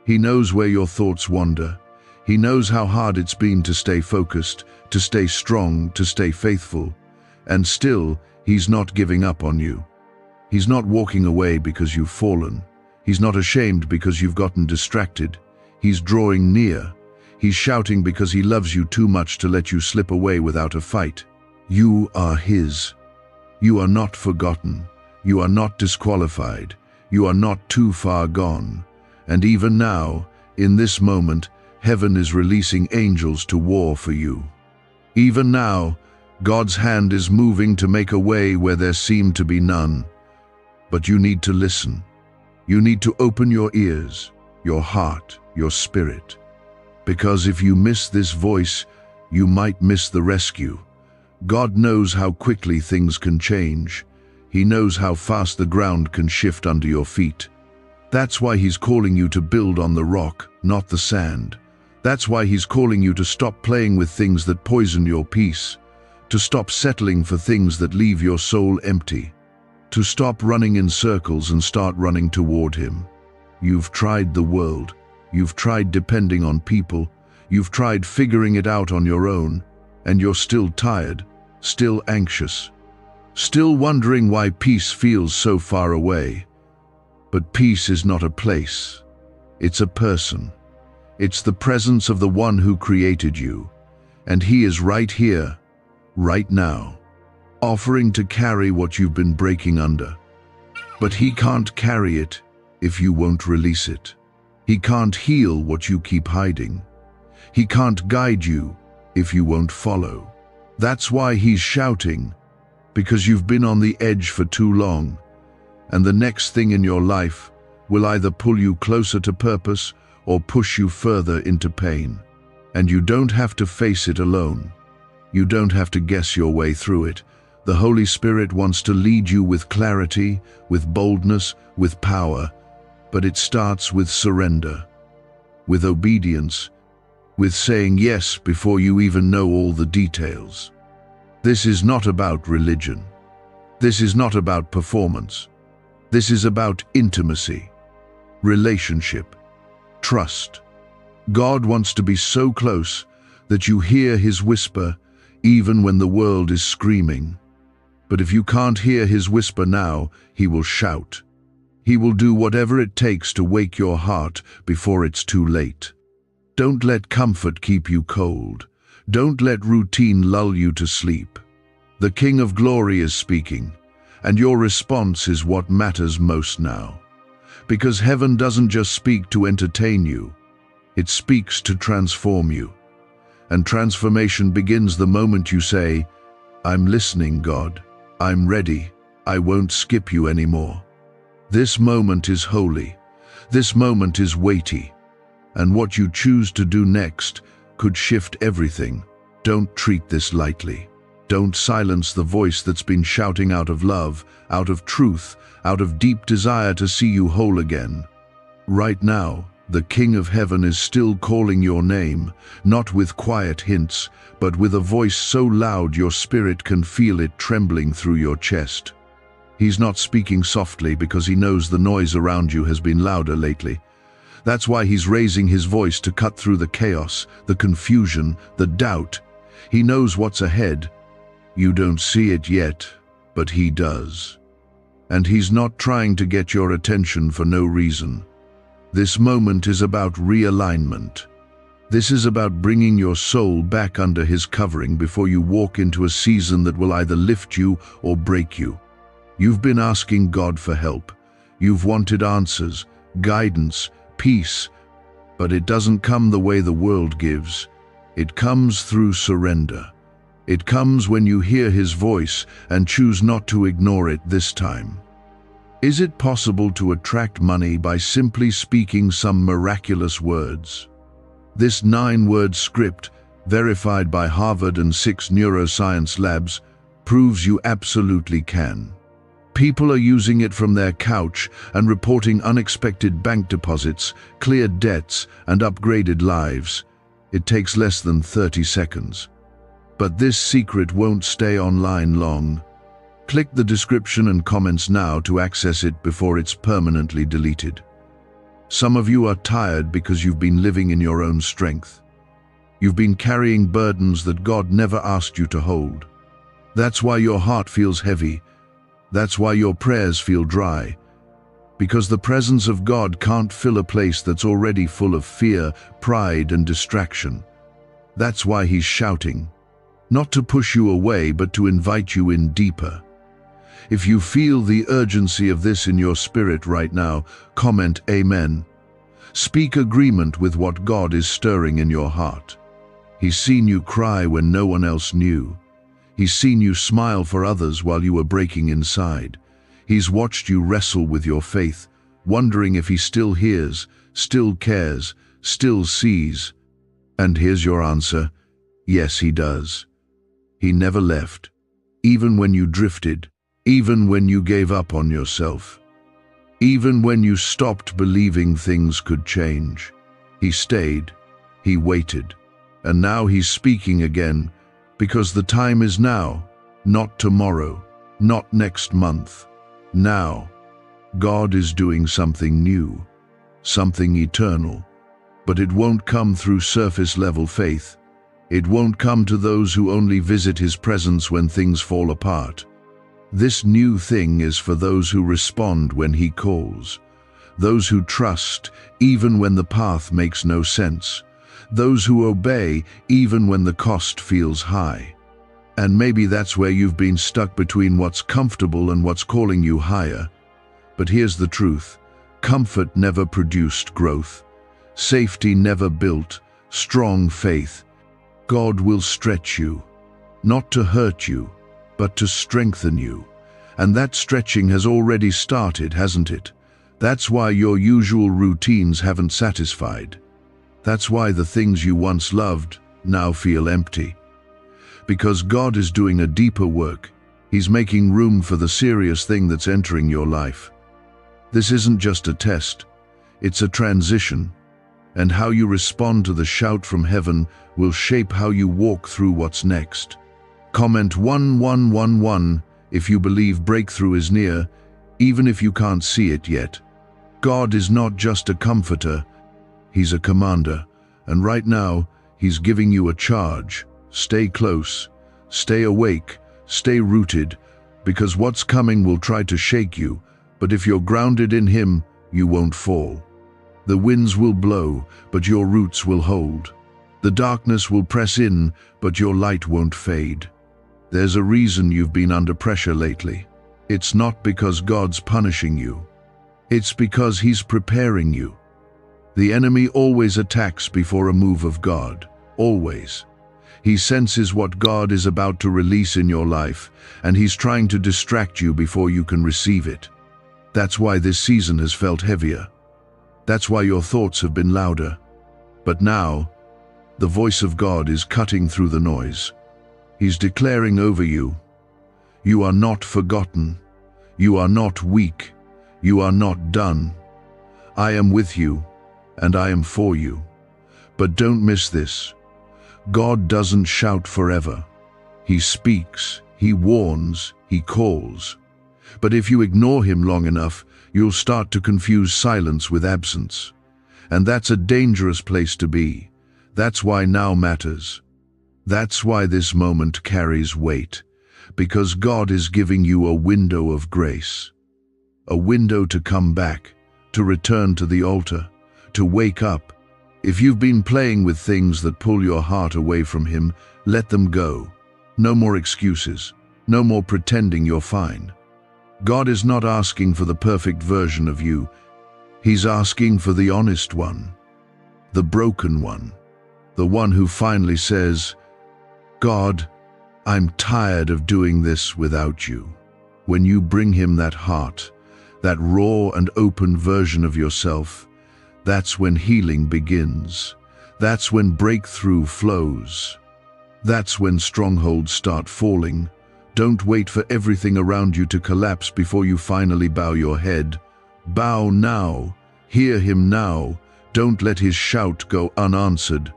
He knows where your thoughts wander. He knows how hard it's been to stay focused, to stay strong, to stay faithful. And still, he's not giving up on you. He's not walking away because you've fallen. He's not ashamed because you've gotten distracted. He's drawing near. He's shouting because he loves you too much to let you slip away without a fight. You are his. You are not forgotten. You are not disqualified. You are not too far gone. And even now, in this moment, heaven is releasing angels to war for you. Even now, God's hand is moving to make a way where there seemed to be none. But you need to listen. You need to open your ears, your heart, your spirit. Because if you miss this voice, you might miss the rescue. God knows how quickly things can change. He knows how fast the ground can shift under your feet. That's why he's calling you to build on the rock, not the sand. That's why he's calling you to stop playing with things that poison your peace, to stop settling for things that leave your soul empty, to stop running in circles and start running toward him. You've tried the world. You've tried depending on people. You've tried figuring it out on your own, and you're still tired, still anxious, still wondering why peace feels so far away. But peace is not a place. It's a person. It's the presence of the one who created you, and he is right here, right now, offering to carry what you've been breaking under. But he can't carry it if you won't release it. He can't heal what you keep hiding. He can't guide you if you won't follow. That's why he's shouting, because you've been on the edge for too long, and the next thing in your life will either pull you closer to purpose or push you further into pain. And you don't have to face it alone. You don't have to guess your way through it. The Holy Spirit wants to lead you with clarity, with boldness, with power, but it starts with surrender, with obedience, with saying yes before you even know all the details. This is not about religion. This is not about performance. This is about intimacy, relationship, trust. God wants to be so close that you hear his whisper even when the world is screaming. But if you can't hear his whisper now, he will shout. He will do whatever it takes to wake your heart before it's too late. Don't let comfort keep you cold. Don't let routine lull you to sleep. The King of Glory is speaking, and your response is what matters most now. Because heaven doesn't just speak to entertain you, it speaks to transform you. And transformation begins the moment you say, "I'm listening, God. I'm ready. I won't skip you anymore." This moment is holy. This moment is weighty. And what you choose to do next could shift everything. Don't treat this lightly. Don't silence the voice that's been shouting out of love, out of truth, out of deep desire to see you whole again. Right now, the King of Heaven is still calling your name, not with quiet hints, but with a voice so loud your spirit can feel it trembling through your chest. He's not speaking softly because he knows the noise around you has been louder lately. That's why he's raising his voice to cut through the chaos, the confusion, the doubt. He knows what's ahead. You don't see it yet, but he does. And he's not trying to get your attention for no reason. This moment is about realignment. This is about bringing your soul back under his covering before you walk into a season that will either lift you or break you. You've been asking God for help. You've wanted answers, guidance, peace, but it doesn't come the way the world gives. It comes through surrender. It comes when you hear his voice and choose not to ignore it this time. Is it possible to attract money by simply speaking some miraculous words? This 9-word script, verified by Harvard and 6 neuroscience labs, proves you absolutely can. People are using it from their couch and reporting unexpected bank deposits, cleared debts, and upgraded lives. It takes less than 30 seconds. But this secret won't stay online long. Click the description and comments now to access it before it's permanently deleted. Some of you are tired because you've been living in your own strength. You've been carrying burdens that God never asked you to hold. That's why your heart feels heavy. That's why your prayers feel dry. Because the presence of God can't fill a place that's already full of fear, pride, and distraction. That's why He's shouting. Not to push you away, but to invite you in deeper. If you feel the urgency of this in your spirit right now, comment Amen. Speak agreement with what God is stirring in your heart. He's seen you cry when no one else knew. He's seen you smile for others while you were breaking inside. He's watched you wrestle with your faith, wondering if He still hears, still cares, still sees. And here's your answer: yes, He does. He never left, even when you drifted, even when you gave up on yourself, even when you stopped believing things could change. He stayed, He waited, and now He's speaking again, because the time is now, not tomorrow, not next month. Now, God is doing something new, something eternal, but it won't come through surface-level faith. It won't come to those who only visit His presence when things fall apart. This new thing is for those who respond when He calls, those who trust even when the path makes no sense, those who obey even when the cost feels high. And maybe that's where you've been stuck between what's comfortable and what's calling you higher. But here's the truth: comfort never produced growth. Safety never built strong faith. God will stretch you, not to hurt you, but to strengthen you. And that stretching has already started, hasn't it? That's why your usual routines haven't satisfied. That's why the things you once loved now feel empty. Because God is doing a deeper work. He's making room for the serious thing that's entering your life. This isn't just a test, it's a transition. And how you respond to the shout from heaven will shape how you walk through what's next. Comment 1111 if you believe breakthrough is near, even if you can't see it yet. God is not just a comforter, He's a commander. And right now, He's giving you a charge. Stay close, stay awake, stay rooted, because what's coming will try to shake you, but if you're grounded in Him, you won't fall. The winds will blow, but your roots will hold. The darkness will press in, but your light won't fade. There's a reason you've been under pressure lately. It's not because God's punishing you. It's because He's preparing you. The enemy always attacks before a move of God, always. He senses what God is about to release in your life, and he's trying to distract you before you can receive it. That's why this season has felt heavier. That's why your thoughts have been louder. But now, the voice of God is cutting through the noise. He's declaring over you, you are not forgotten. You are not weak. You are not done. I am with you, and I am for you. But don't miss this. God doesn't shout forever. He speaks, He warns, He calls. But if you ignore Him long enough, you'll start to confuse silence with absence. And that's a dangerous place to be. That's why now matters. That's why this moment carries weight. Because God is giving you a window of grace. A window to come back, to return to the altar, to wake up. If you've been playing with things that pull your heart away from Him, let them go. No more excuses. No more pretending you're fine. God is not asking for the perfect version of you. He's asking for the honest one, the broken one, the one who finally says, God, I'm tired of doing this without you. When you bring Him that heart, that raw and open version of yourself, that's when healing begins. That's when breakthrough flows. That's when strongholds start falling. Don't wait for everything around you to collapse before you finally bow your head. Bow now. Hear Him now. Don't let His shout go unanswered.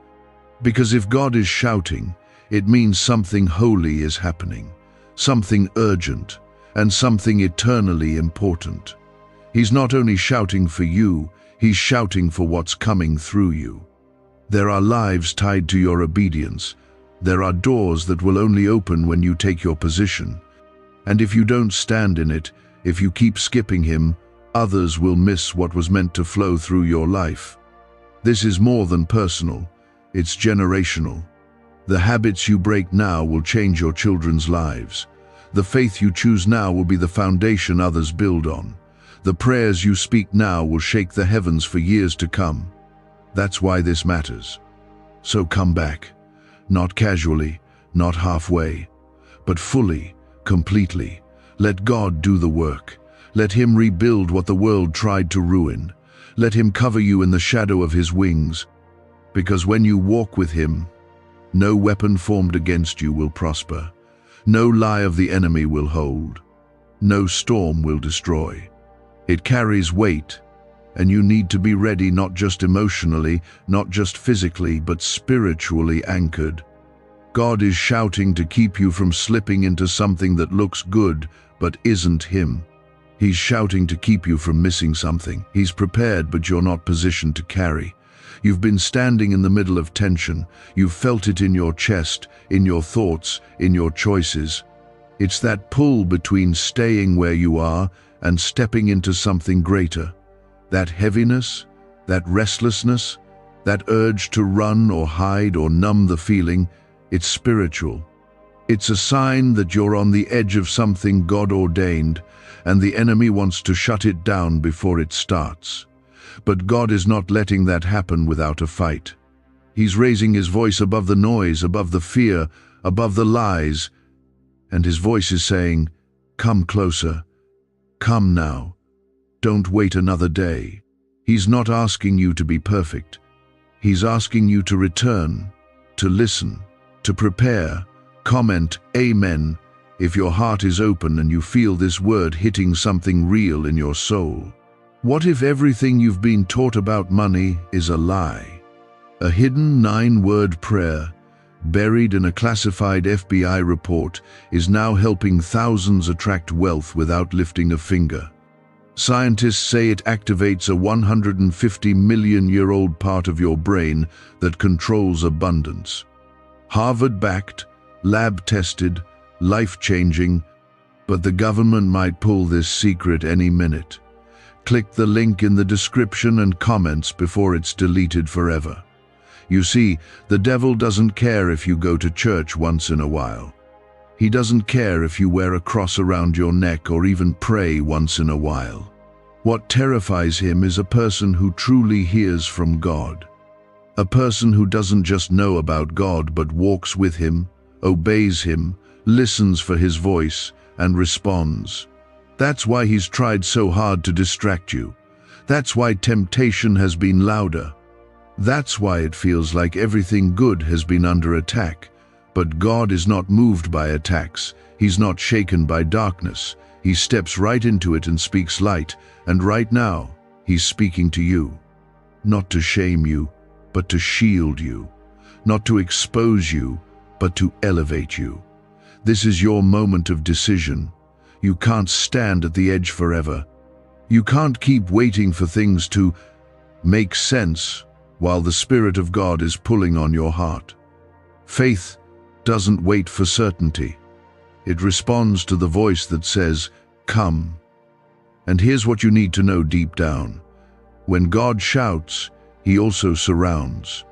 Because if God is shouting, it means something holy is happening, something urgent, and something eternally important. He's not only shouting for you, He's shouting for what's coming through you. There are lives tied to your obedience. There are doors that will only open when you take your position. And if you don't stand in it, if you keep skipping him, others will miss what was meant to flow through your life. This is more than personal, it's generational. The habits you break now will change your children's lives. The faith you choose now will be the foundation others build on. The prayers you speak now will shake the heavens for years to come. That's why this matters. So come back, not casually, not halfway, but fully, completely. Let God do the work. Let him rebuild what the world tried to ruin. Let him cover you in the shadow of his wings. Because when you walk with him, no weapon formed against you will prosper. No lie of the enemy will hold. No storm will destroy. It carries weight, and you need to be ready, not just emotionally, not just physically, but spiritually anchored. God is shouting to keep you from slipping into something that looks good but isn't him. He's shouting to keep you from missing something. He's prepared, but you're not positioned to carry. You've been standing in the middle of tension. You've felt it in your chest, in your thoughts, in your choices. It's that pull between staying where you are and stepping into something greater. That heaviness, that restlessness, that urge to run or hide or numb the feeling, it's spiritual. It's a sign that you're on the edge of something God ordained, and the enemy wants to shut it down before it starts. But God is not letting that happen without a fight. He's raising his voice above the noise, above the fear, above the lies, and his voice is saying, "Come closer. Come now. Don't wait another day." He's not asking you to be perfect. He's asking you to return, to listen, to prepare. Comment Amen if your heart is open and you feel this word hitting something real in your soul. What if everything you've been taught about money is a lie? A hidden 9-word prayer, buried in a classified FBI report, is now helping thousands attract wealth without lifting a finger. Scientists say it activates a 150-million-year-old part of your brain that controls abundance. Harvard-backed, lab-tested, life-changing, but the government might pull this secret any minute. Click the link in the description and comments before it's deleted forever. You see, the devil doesn't care if you go to church once in a while. He doesn't care if you wear a cross around your neck or even pray once in a while. What terrifies him is a person who truly hears from God. A person who doesn't just know about God but walks with him, obeys him, listens for his voice, and responds. That's why he's tried so hard to distract you. That's why temptation has been louder. That's why it feels like everything good has been under attack. But God is not moved by attacks. He's not shaken by darkness. He steps right into it and speaks light. And right now, he's speaking to you. Not to shame you, but to shield you. Not to expose you, but to elevate you. This is your moment of decision. You can't stand at the edge forever. You can't keep waiting for things to make sense while the Spirit of God is pulling on your heart. Faith doesn't wait for certainty. It responds to the voice that says, "Come." And here's what you need to know deep down. When God shouts, he also surrounds.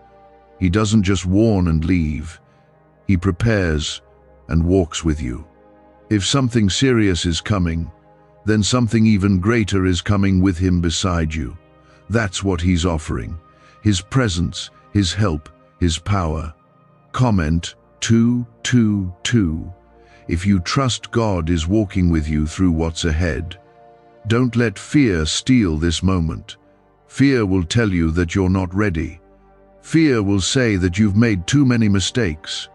He doesn't just warn and leave. He prepares and walks with you. If something serious is coming, then something even greater is coming with him beside you. That's what he's offering. His presence, his help, his power. Comment 222 if you trust God is walking with you through what's ahead. Don't let fear steal this moment. Fear will tell you that you're not ready. Fear will say that you've made too many mistakes.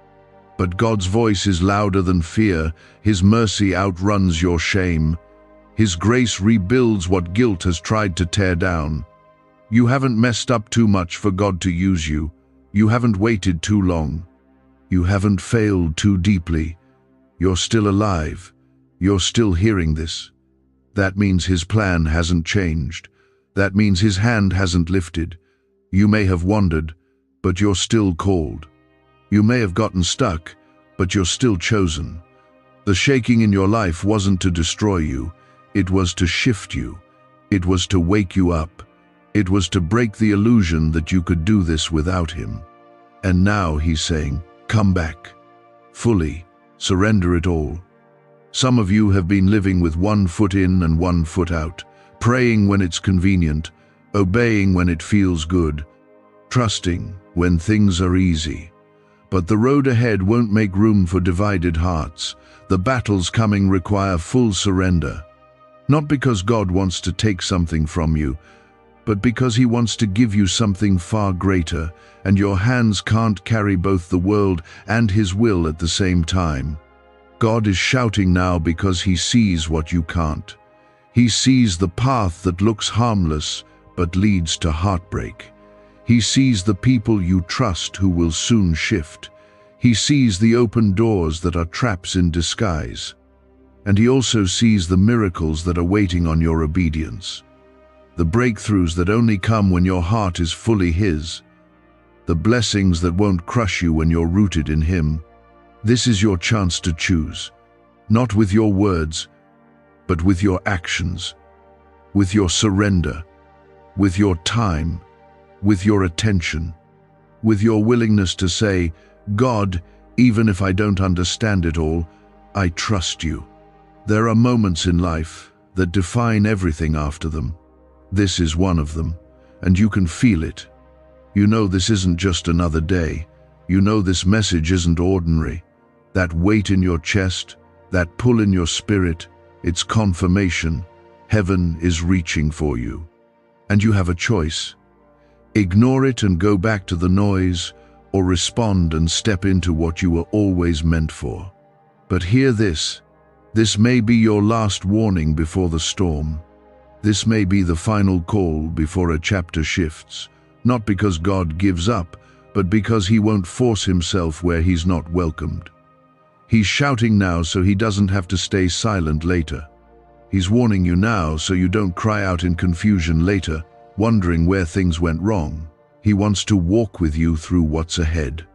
But God's voice is louder than fear. His mercy outruns your shame. His grace rebuilds what guilt has tried to tear down. You haven't messed up too much for God to use you. You haven't waited too long. You haven't failed too deeply. You're still alive. You're still hearing this. That means his plan hasn't changed. That means his hand hasn't lifted. You may have wandered, but you're still called. You may have gotten stuck, but you're still chosen. The shaking in your life wasn't to destroy you, it was to shift you. It was to wake you up. It was to break the illusion that you could do this without him. And now he's saying, come back. Fully, surrender it all. Some of you have been living with one foot in and one foot out, praying when it's convenient, obeying when it feels good, trusting when things are easy. But the road ahead won't make room for divided hearts. The battles coming require full surrender. Not because God wants to take something from you, but because he wants to give you something far greater, and your hands can't carry both the world and his will at the same time. God is shouting now because he sees what you can't. He sees the path that looks harmless but leads to heartbreak. He sees the people you trust who will soon shift. He sees the open doors that are traps in disguise. And he also sees the miracles that are waiting on your obedience. The breakthroughs that only come when your heart is fully his. The blessings that won't crush you when you're rooted in him. This is your chance to choose, not with your words, but with your actions, with your surrender, with your time, with your attention, with your willingness to say, God, even if I don't understand it all, I trust you. There are moments in life that define everything after them. This is one of them, and you can feel it. You know this isn't just another day. You know this message isn't ordinary. That weight in your chest, that pull in your spirit, it's confirmation. Heaven is reaching for you. And you have a choice. Ignore it and go back to the noise, or respond and step into what you were always meant for. But hear this. This may be your last warning before the storm. This may be the final call before a chapter shifts. Not because God gives up, but because he won't force himself where he's not welcomed. He's shouting now so he doesn't have to stay silent later. He's warning you now so you don't cry out in confusion later, wondering where things went wrong. He wants to walk with you through what's ahead.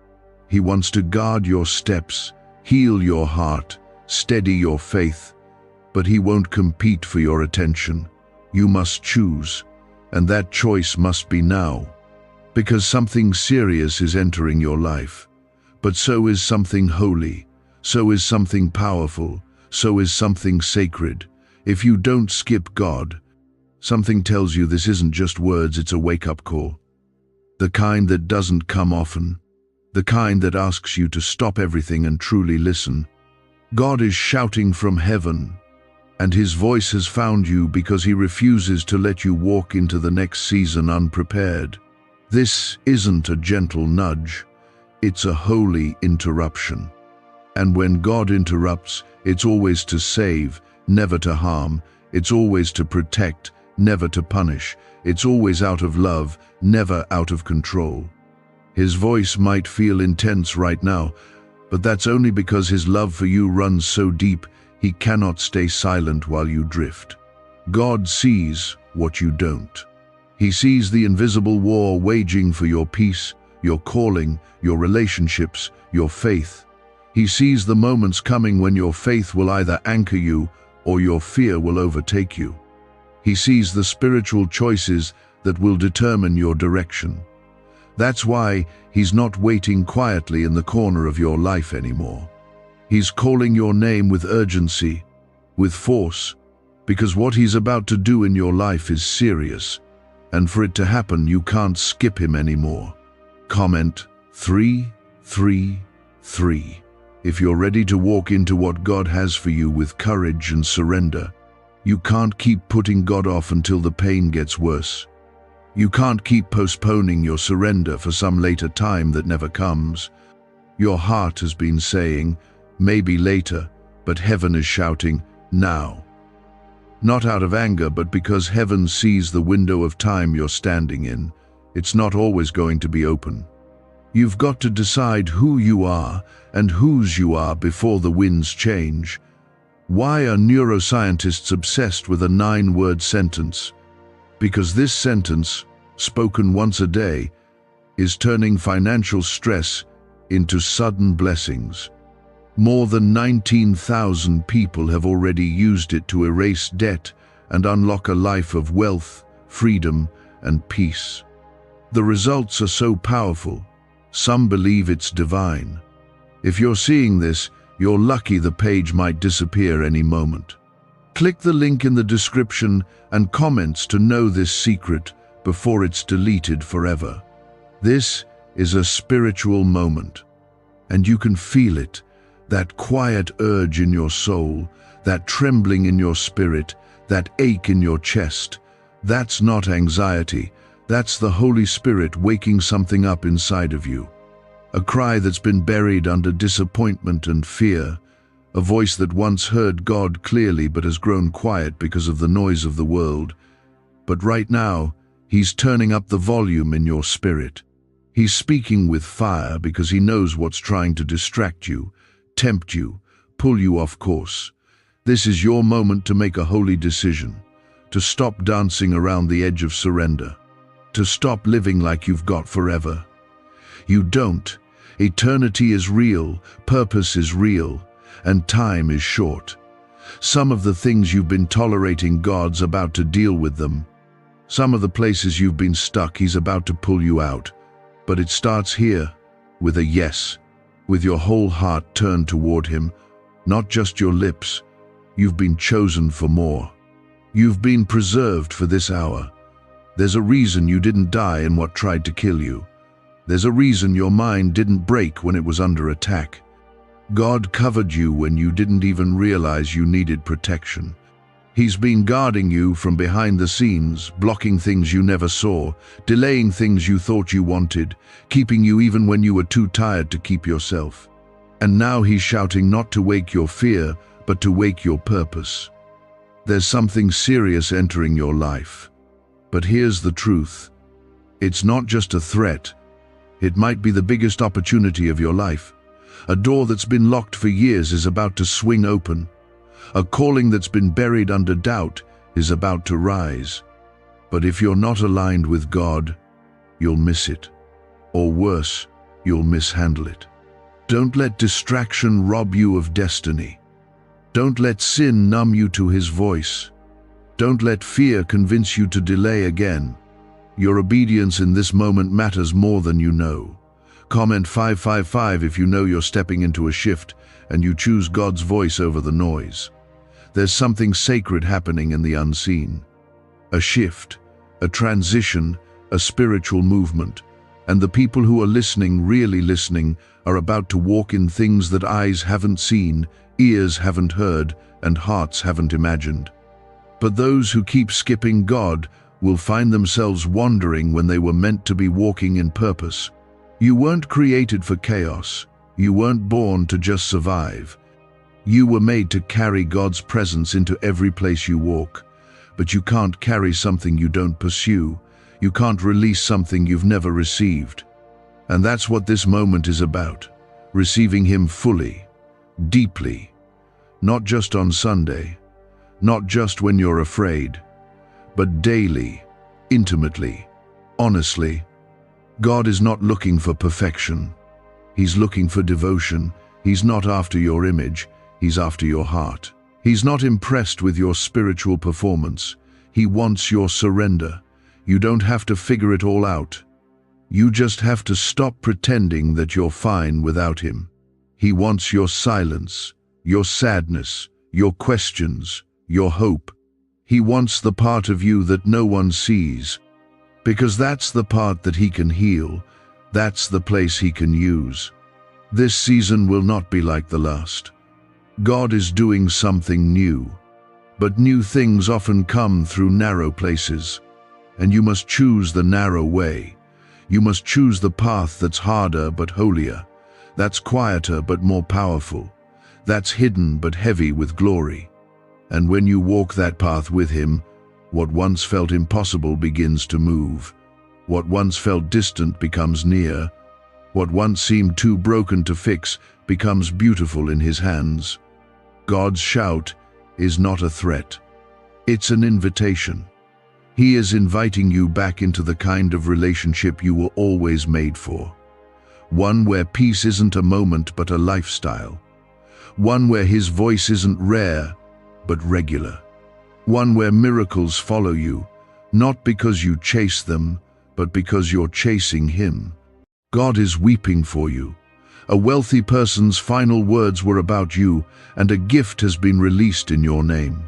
He wants to guard your steps, heal your heart, steady your faith. But he won't compete for your attention. You must choose, and that choice must be now. Because something serious is entering your life. But so is something holy. So is something powerful. So is something sacred. If you don't skip God, something tells you this isn't just words, it's a wake-up call. The kind that doesn't come often. The kind that asks you to stop everything and truly listen. God is shouting from heaven, and his voice has found you because he refuses to let you walk into the next season unprepared. This isn't a gentle nudge, it's a holy interruption. And when God interrupts, it's always to save, never to harm. It's always to protect, never to punish. It's always out of love, never out of control. His voice might feel intense right now, but that's only because his love for you runs so deep, he cannot stay silent while you drift. God sees what you don't. He sees the invisible war waging for your peace, your calling, your relationships, your faith. He sees the moments coming when your faith will either anchor you or your fear will overtake you. He sees the spiritual choices that will determine your direction. That's why he's not waiting quietly in the corner of your life anymore. He's calling your name with urgency, with force, because what he's about to do in your life is serious, and for it to happen, you can't skip him anymore. Comment 333. If you're ready to walk into what God has for you with courage and surrender, you can't keep putting God off until the pain gets worse. You can't keep postponing your surrender for some later time that never comes. Your heart has been saying, maybe later, but heaven is shouting, now. Not out of anger, but because heaven sees the window of time you're standing in. It's not always going to be open. You've got to decide who you are and whose you are before the winds change. Why are neuroscientists obsessed with a 9-word sentence? Because this sentence, spoken once a day, is turning financial stress into sudden blessings. More than 19,000 people have already used it to erase debt and unlock a life of wealth, freedom, and peace. The results are so powerful, some believe it's divine. If you're seeing this, you're lucky the page might disappear any moment. Click the link in the description and comments to know this secret before it's deleted forever. This is a spiritual moment, and you can feel it, that quiet urge in your soul, that trembling in your spirit, that ache in your chest. That's not anxiety, that's the Holy Spirit waking something up inside of you. A cry that's been buried under disappointment and fear, a voice that once heard God clearly but has grown quiet because of the noise of the world. But right now, He's turning up the volume in your spirit. He's speaking with fire because He knows what's trying to distract you, tempt you, pull you off course. This is your moment to make a holy decision, to stop dancing around the edge of surrender, to stop living like you've got forever. You don't. Eternity is real, purpose is real, and time is short. Some of the things you've been tolerating, God's about to deal with them. Some of the places you've been stuck, He's about to pull you out. But it starts here, with a yes, with your whole heart turned toward Him, not just your lips. You've been chosen for more. You've been preserved for this hour. There's a reason you didn't die in what tried to kill you. There's a reason your mind didn't break when it was under attack. God covered you when you didn't even realize you needed protection. He's been guarding you from behind the scenes, blocking things you never saw, delaying things you thought you wanted, keeping you even when you were too tired to keep yourself. And now He's shouting not to wake your fear, but to wake your purpose. There's something serious entering your life. But here's the truth. It's not just a threat. It might be the biggest opportunity of your life. A door that's been locked for years is about to swing open. A calling that's been buried under doubt is about to rise. But if you're not aligned with God, you'll miss it. Or worse, you'll mishandle it. Don't let distraction rob you of destiny. Don't let sin numb you to His voice. Don't let fear convince you to delay again. Your obedience in this moment matters more than you know. Comment 555 if you know you're stepping into a shift and you choose God's voice over the noise. There's something sacred happening in the unseen. A shift, a transition, a spiritual movement. And the people who are listening, really listening, are about to walk in things that eyes haven't seen, ears haven't heard, and hearts haven't imagined. But those who keep skipping God will find themselves wandering when they were meant to be walking in purpose. You weren't created for chaos. You weren't born to just survive. You were made to carry God's presence into every place you walk. But you can't carry something you don't pursue. You can't release something you've never received. And that's what this moment is about. Receiving Him fully, deeply. Not just on Sunday, not just when you're afraid, but daily, intimately, honestly. God is not looking for perfection. He's looking for devotion. He's not after your image. He's after your heart. He's not impressed with your spiritual performance. He wants your surrender. You don't have to figure it all out. You just have to stop pretending that you're fine without Him. He wants your silence, your sadness, your questions, your hope. He wants the part of you that no one sees, because that's the part that He can heal. That's the place He can use. This season will not be like the last. God is doing something new, but new things often come through narrow places, and you must choose the narrow way. You must choose the path that's harder but holier, that's quieter but more powerful, that's hidden but heavy with glory. And when you walk that path with Him, what once felt impossible begins to move. What once felt distant becomes near. What once seemed too broken to fix becomes beautiful in His hands. God's shout is not a threat. It's an invitation. He is inviting you back into the kind of relationship you were always made for. One where peace isn't a moment but a lifestyle. One where His voice isn't rare but regular. One where miracles follow you, not because you chase them, but because you're chasing Him. God is weeping for you. A wealthy person's final words were about you, and a gift has been released in your name.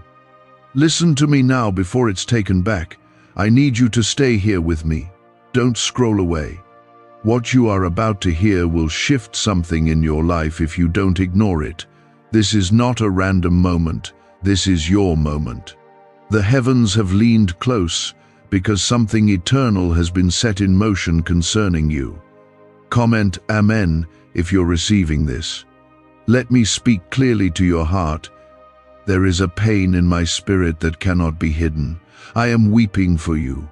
Listen to me now before it's taken back. I need you to stay here with me. Don't scroll away. What you are about to hear will shift something in your life if you don't ignore it. This is not a random moment. This is your moment. The heavens have leaned close because something eternal has been set in motion concerning you. Comment Amen if you're receiving this. Let me speak clearly to your heart. There is a pain in my spirit that cannot be hidden. I am weeping for you.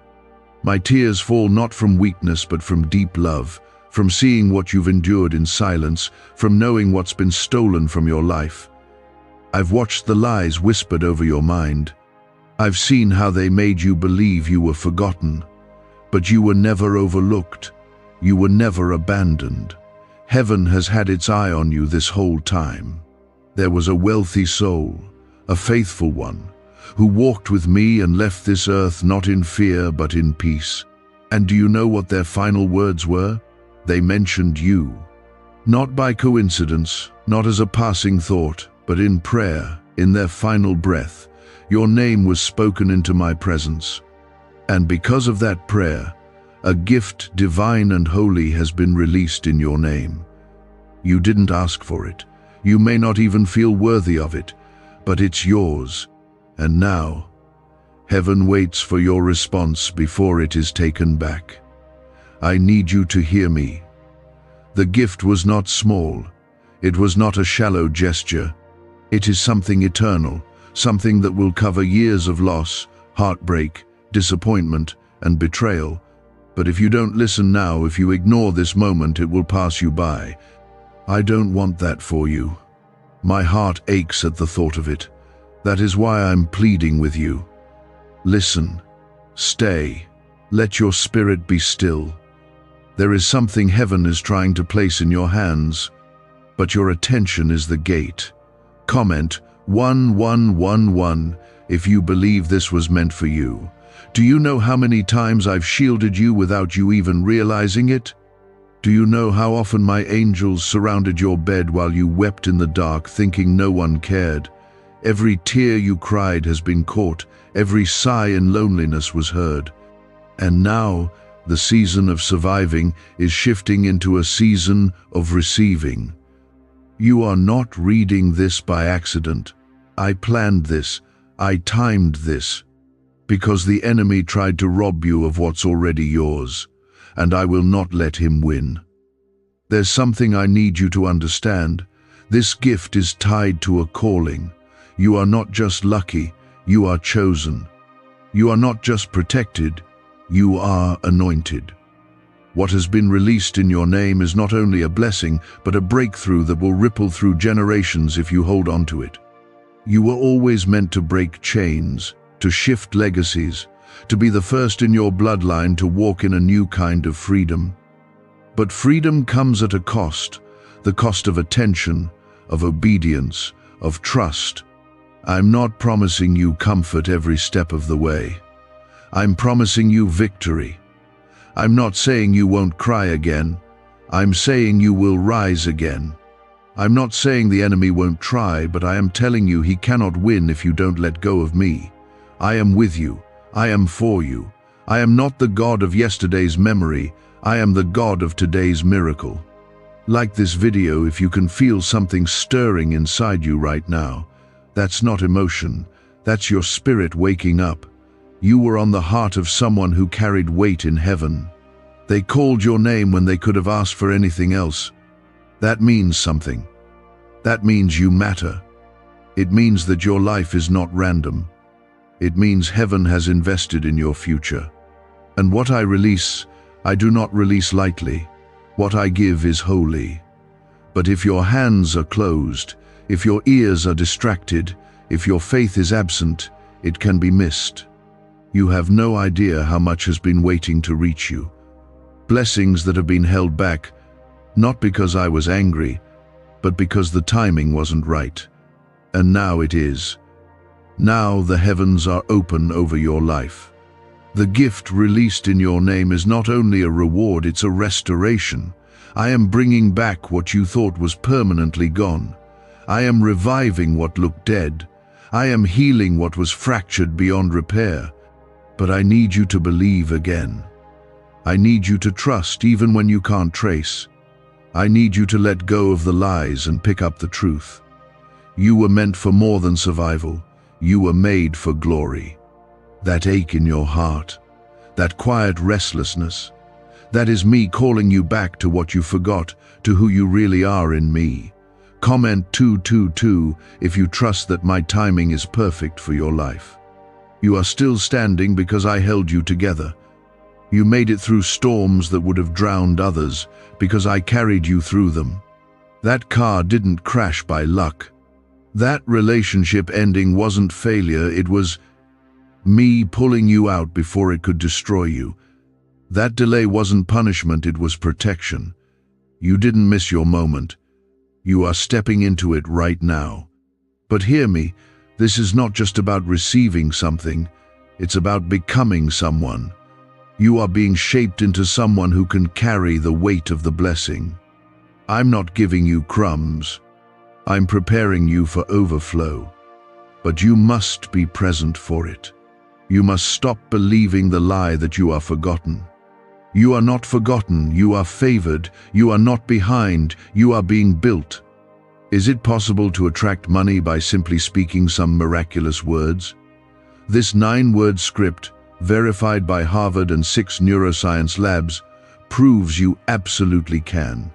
My tears fall not from weakness but from deep love, from seeing what you've endured in silence, from knowing what's been stolen from your life. I've watched the lies whispered over your mind. I've seen how they made you believe you were forgotten. But you were never overlooked. You were never abandoned. Heaven has had its eye on you this whole time. There was a wealthy soul, a faithful one, who walked with me and left this earth not in fear but in peace. And do you know what their final words were? They mentioned you. Not by coincidence, not as a passing thought, but in prayer, in their final breath, your name was spoken into my presence. And because of that prayer, a gift divine and holy has been released in your name. You didn't ask for it. You may not even feel worthy of it, but it's yours. And now, heaven waits for your response before it is taken back. I need you to hear me. The gift was not small. It was not a shallow gesture. It is something eternal, something that will cover years of loss, heartbreak, disappointment, and betrayal. But if you don't listen now, if you ignore this moment, it will pass you by. I don't want that for you. My heart aches at the thought of it. That is why I'm pleading with you. Listen. Stay. Let your spirit be still. There is something heaven is trying to place in your hands, but your attention is the gate. Comment 1111 if you believe this was meant for you. Do you know how many times I've shielded you without you even realizing it? Do you know how often my angels surrounded your bed while you wept in the dark, thinking no one cared? Every tear you cried has been caught, every sigh in loneliness was heard. And now, the season of surviving is shifting into a season of receiving. You are not reading this by accident. I planned this, I timed this, because the enemy tried to rob you of what's already yours, and I will not let him win. There's something I need you to understand. This gift is tied to a calling. You are not just lucky, you are chosen. You are not just protected, you are anointed. What has been released in your name is not only a blessing, but a breakthrough that will ripple through generations if you hold on to it. You were always meant to break chains, to shift legacies, to be the first in your bloodline to walk in a new kind of freedom. But freedom comes at a cost, the cost of attention, of obedience, of trust. I'm not promising you comfort every step of the way. I'm promising you victory. I'm not saying you won't cry again. I'm saying you will rise again. I'm not saying the enemy won't try, but I am telling you he cannot win if you don't let go of me. I am with you. I am for you. I am not the God of yesterday's memory. I am the God of today's miracle. Like this video if you can feel something stirring inside you right now. That's not emotion. That's your spirit waking up. You were on the heart of someone who carried weight in heaven. They called your name when they could have asked for anything else. That means something. That means you matter. It means that your life is not random. It means heaven has invested in your future. And what I release, I do not release lightly. What I give is holy. But if your hands are closed, if your ears are distracted, if your faith is absent, it can be missed. You have no idea how much has been waiting to reach you. Blessings that have been held back, not because I was angry, but because the timing wasn't right. And now it is. Now the heavens are open over your life. The gift released in your name is not only a reward, it's a restoration. I am bringing back what you thought was permanently gone. I am reviving what looked dead. I am healing what was fractured beyond repair. But I need you to believe again. I need you to trust even when you can't trace. I need you to let go of the lies and pick up the truth. You were meant for more than survival. You were made for glory. That ache in your heart, that quiet restlessness, that is me calling you back to what you forgot, to who you really are in me. Comment 222 if you trust that my timing is perfect for your life. You are still standing because I held you together. You made it through storms that would have drowned others because I carried you through them. That car didn't crash by luck. That relationship ending wasn't failure, it was me pulling you out before it could destroy you. That delay wasn't punishment, it was protection. You didn't miss your moment. You are stepping into it right now. But hear me, this is not just about receiving something, it's about becoming someone. You are being shaped into someone who can carry the weight of the blessing. I'm not giving you crumbs. I'm preparing you for overflow. But you must be present for it. You must stop believing the lie that you are forgotten. You are not forgotten, you are favored, you are not behind, you are being built. Is it possible to attract money by simply speaking some miraculous words? This 9-word script, verified by Harvard and 6 neuroscience labs, proves you absolutely can.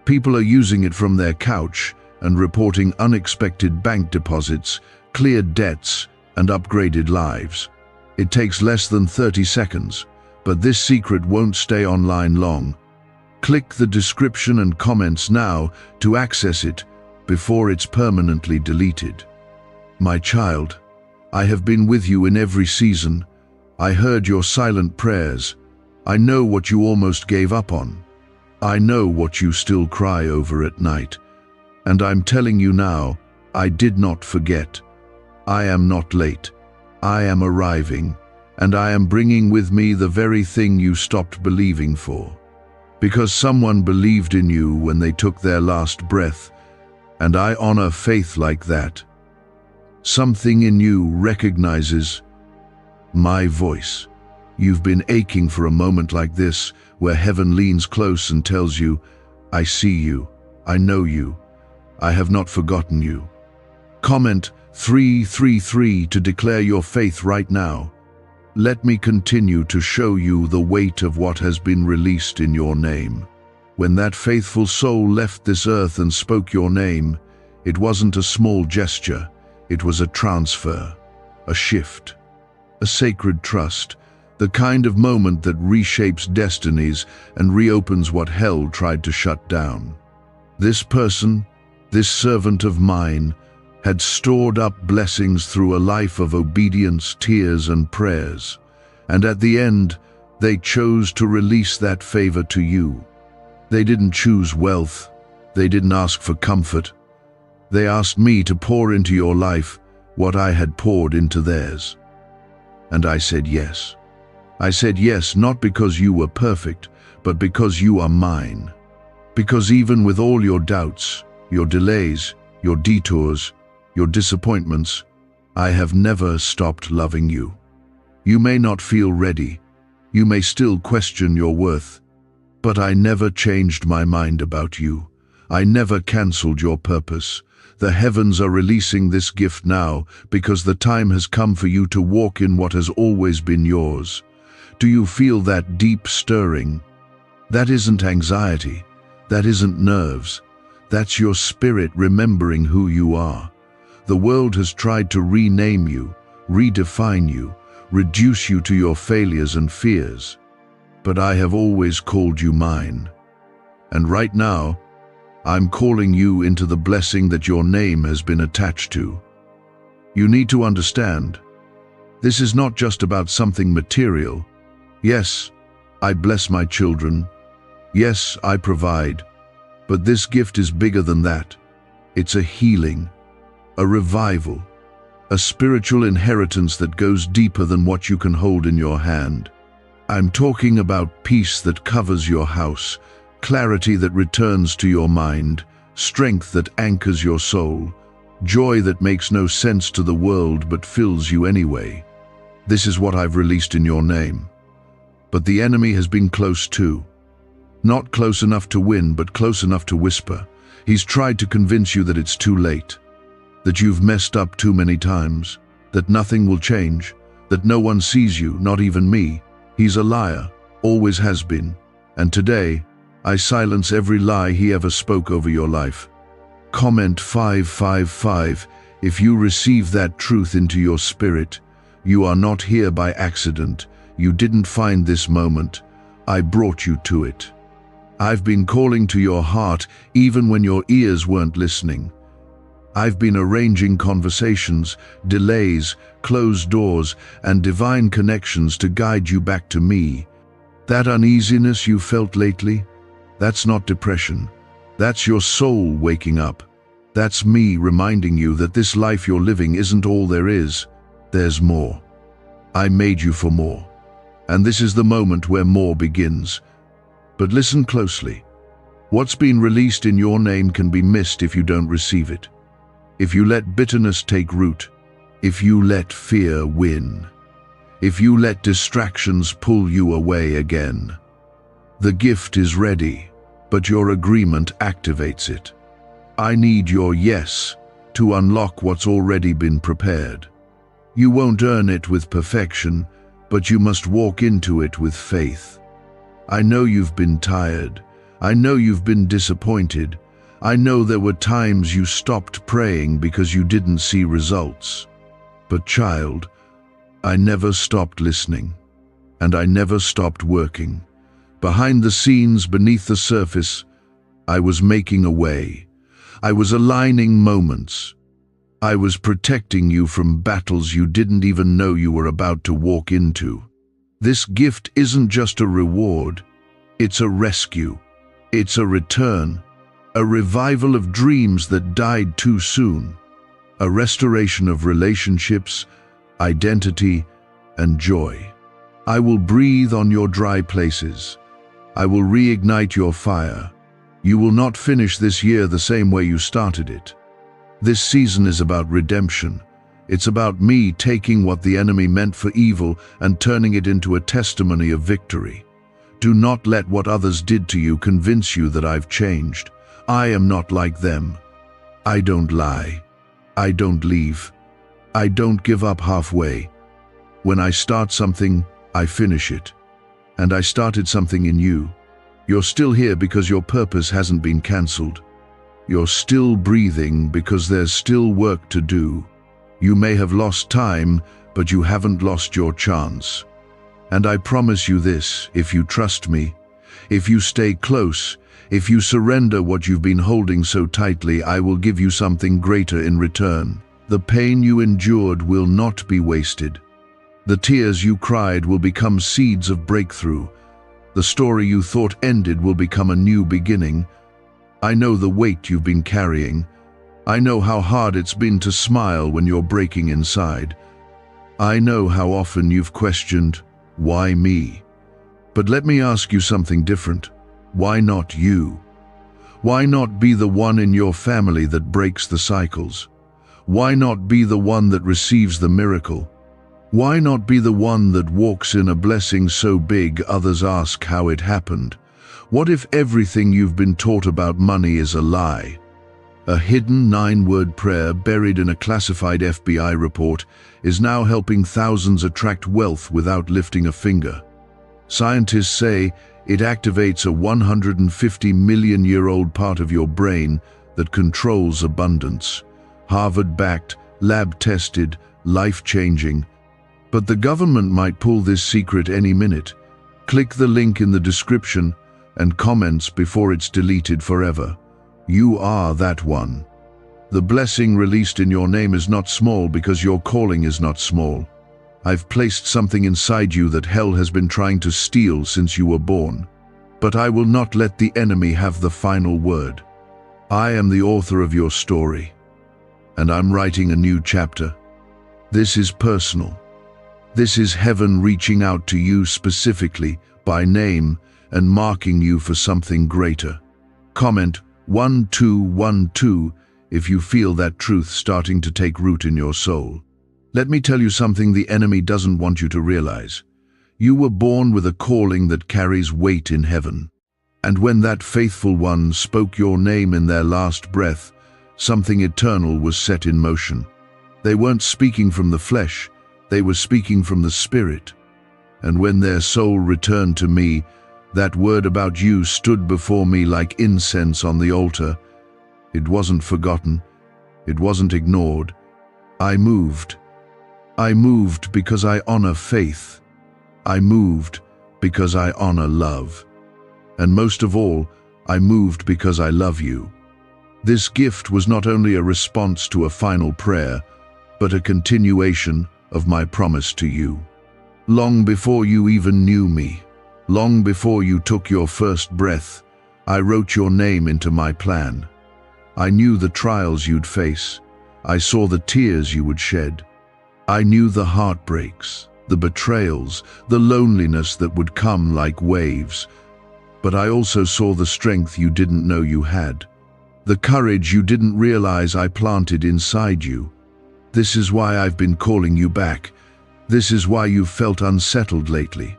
People are using it from their couch and reporting unexpected bank deposits, cleared debts, and upgraded lives. It takes less than 30 seconds, but this secret won't stay online long. Click the description and comments now to access it before it's permanently deleted. My child, I have been with you in every season. I heard your silent prayers. I know what you almost gave up on. I know what you still cry over at night. And I'm telling you now, I did not forget. I am not late. I am arriving, and I am bringing with me the very thing you stopped believing for. Because someone believed in you when they took their last breath, and I honor faith like that. Something in you recognizes my voice. You've been aching for a moment like this, where heaven leans close and tells you, I see you, I know you, I have not forgotten you. Comment 333 to declare your faith right now. Let me continue to show you the weight of what has been released in your name. When that faithful soul left this earth and spoke your name, it wasn't a small gesture, it was a transfer, a shift, a sacred trust, the kind of moment that reshapes destinies and reopens what hell tried to shut down. This person, this servant of mine, had stored up blessings through a life of obedience, tears, and prayers. And at the end, they chose to release that favor to you. They didn't choose wealth. They didn't ask for comfort. They asked me to pour into your life what I had poured into theirs. And I said yes. I said yes, not because you were perfect, but because you are mine. Because even with all your doubts, your delays, your detours, your disappointments, I have never stopped loving you. You may not feel ready. You may still question your worth. But I never changed my mind about you. I never canceled your purpose. The heavens are releasing this gift now because the time has come for you to walk in what has always been yours. Do you feel that deep stirring? That isn't anxiety. That isn't nerves. That's your spirit remembering who you are. The world has tried to rename you, redefine you, reduce you to your failures and fears. But I have always called you mine. And right now, I'm calling you into the blessing that your name has been attached to. You need to understand, This is not just about something material. Yes, I bless my children. Yes, I provide. But this gift is bigger than that. It's a healing, a revival, a spiritual inheritance that goes deeper than what you can hold in your hand. I'm talking about peace that covers your house, clarity that returns to your mind, strength that anchors your soul, joy that makes no sense to the world but fills you anyway. This is what I've released in your name. But the enemy has been close too. Not close enough to win, but close enough to whisper. He's tried to convince you that it's too late, that you've messed up too many times, that nothing will change, that no one sees you, not even me. He's a liar, always has been. And today, I silence every lie he ever spoke over your life. Comment 555 if you receive that truth into your spirit. You are not here by accident. You didn't find this moment. I brought you to it. I've been calling to your heart even when your ears weren't listening. I've been arranging conversations, delays, closed doors, and divine connections to guide you back to me. That uneasiness you felt lately, that's not depression. That's your soul waking up. That's me reminding you that this life you're living isn't all there is. There's more. I made you for more. And this is the moment where more begins. But listen closely. What's been released in your name can be missed if you don't receive it. If you let bitterness take root, if you let fear win, if you let distractions pull you away again. The gift is ready, but your agreement activates it. I need your yes to unlock what's already been prepared. You won't earn it with perfection, but you must walk into it with faith. I know you've been tired. I know you've been disappointed. I know there were times you stopped praying because you didn't see results. But child, I never stopped listening, and I never stopped working. Behind the scenes, beneath the surface, I was making a way. I was aligning moments. I was protecting you from battles you didn't even know you were about to walk into. This gift isn't just a reward, it's a rescue. It's a return, a revival of dreams that died too soon, a restoration of relationships, identity, and joy. I will breathe on your dry places. I will reignite your fire. You will not finish this year the same way you started it. This season is about redemption. It's about me taking what the enemy meant for evil and turning it into a testimony of victory. Do not let what others did to you convince you that I've changed. I am not like them. I don't lie. I don't leave. I don't give up halfway. When I start something, I finish it. And I started something in you. You're still here because your purpose hasn't been cancelled. You're still breathing because there's still work to do. You may have lost time, but you haven't lost your chance. And I promise you this, if you trust me, if you stay close, if you surrender what you've been holding so tightly, I will give you something greater in return. The pain you endured will not be wasted. The tears you cried will become seeds of breakthrough. The story you thought ended will become a new beginning. I know the weight you've been carrying. I know how hard it's been to smile when you're breaking inside. I know how often you've questioned, why me? But let me ask you something different. Why not you? Why not be the one in your family that breaks the cycles? Why not be the one that receives the miracle? Why not be the one that walks in a blessing so big others ask how it happened? What if everything you've been taught about money is a lie? A hidden 9-word prayer buried in a classified FBI report is now helping thousands attract wealth without lifting a finger. Scientists say it activates a 150-million-year-old part of your brain that controls abundance. Harvard-backed, lab-tested, life-changing. But the government might pull this secret any minute. Click the link in the description and comments before it's deleted forever. You are that one. The blessing released in your name is not small because your calling is not small. I've placed something inside you that hell has been trying to steal since you were born. But I will not let the enemy have the final word. I am the author of your story, and I'm writing a new chapter. This is personal. This is heaven reaching out to you specifically by name and marking you for something greater. Comment 1212 if you feel that truth starting to take root in your soul. Let me tell you something the enemy doesn't want you to realize. You were born with a calling that carries weight in heaven. And when that faithful one spoke your name in their last breath, something eternal was set in motion. They weren't speaking from the flesh, they were speaking from the Spirit. And when their soul returned to me, that word about you stood before me like incense on the altar. It wasn't forgotten. It wasn't ignored. I moved. I moved because I honor faith. I moved because I honor love. And most of all, I moved because I love you. This gift was not only a response to a final prayer, but a continuation of my promise to you. Long before you even knew me, long before you took your first breath, I wrote your name into my plan. I knew the trials you'd face. I saw the tears you would shed. I knew the heartbreaks, the betrayals, the loneliness that would come like waves. But I also saw the strength you didn't know you had, the courage you didn't realize I planted inside you. This is why I've been calling you back. This is why you've felt unsettled lately.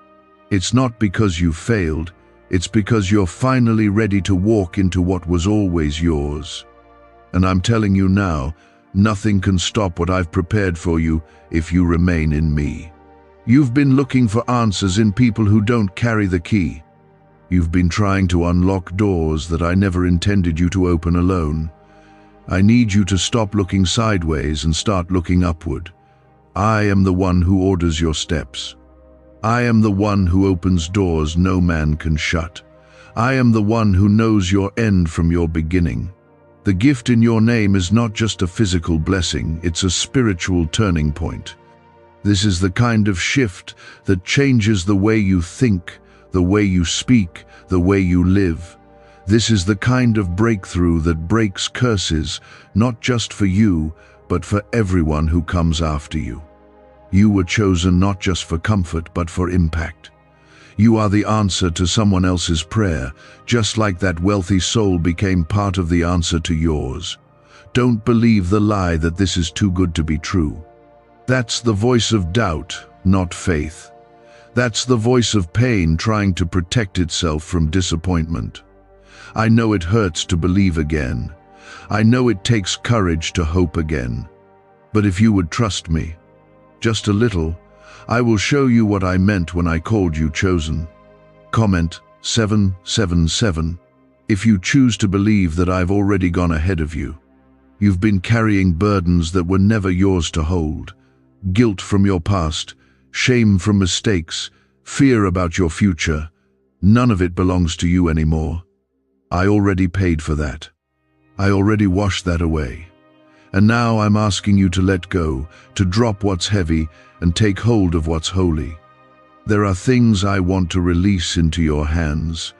It's not because you failed, it's because you're finally ready to walk into what was always yours. And I'm telling you now, nothing can stop what I've prepared for you if you remain in me. You've been looking for answers in people who don't carry the key. You've been trying to unlock doors that I never intended you to open alone. I need you to stop looking sideways and start looking upward. I am the one who orders your steps. I am the one who opens doors no man can shut. I am the one who knows your end from your beginning. The gift in your name is not just a physical blessing, it's a spiritual turning point. This is the kind of shift that changes the way you think, the way you speak, the way you live. This is the kind of breakthrough that breaks curses, not just for you, but for everyone who comes after you. You were chosen not just for comfort, but for impact. You are the answer to someone else's prayer, just like that wealthy soul became part of the answer to yours. Don't believe the lie that this is too good to be true. That's the voice of doubt, not faith. That's the voice of pain trying to protect itself from disappointment. I know it hurts to believe again. I know it takes courage to hope again. But if you would trust me, just a little, I will show you what I meant when I called you chosen. Comment 777 if you choose to believe that I've already gone ahead of you. You've been carrying burdens that were never yours to hold. Guilt from your past, shame from mistakes, fear about your future. None of it belongs to you anymore. I already paid for that. I already washed that away. And now I'm asking you to let go, to drop what's heavy and take hold of what's holy. There are things I want to release into your hands,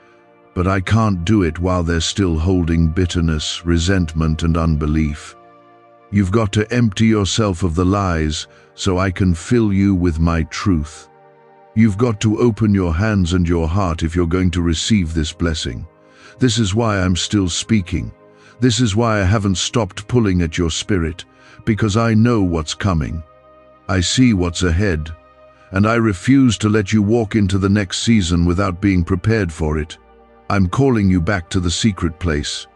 but I can't do it while they're still holding bitterness, resentment, and unbelief. You've got to empty yourself of the lies so I can fill you with my truth. You've got to open your hands and your heart if you're going to receive this blessing. This is why I'm still speaking. This is why I haven't stopped pulling at your spirit, because I know what's coming. I see what's ahead, and I refuse to let you walk into the next season without being prepared for it. I'm calling you back to the secret place,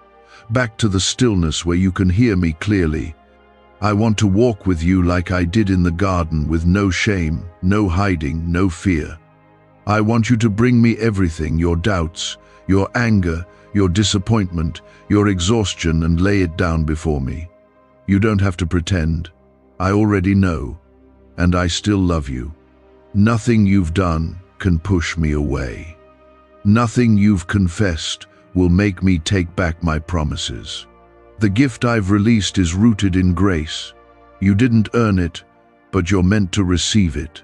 back to the stillness where you can hear me clearly. I want to walk with you like I did in the garden, with no shame, no hiding, no fear. I want you to bring me everything, your doubts, your anger, your disappointment, your exhaustion, and lay it down before me. You don't have to pretend. I already know, and I still love you. Nothing you've done can push me away. Nothing you've confessed will make me take back my promises. The gift I've released is rooted in grace. You didn't earn it, but you're meant to receive it.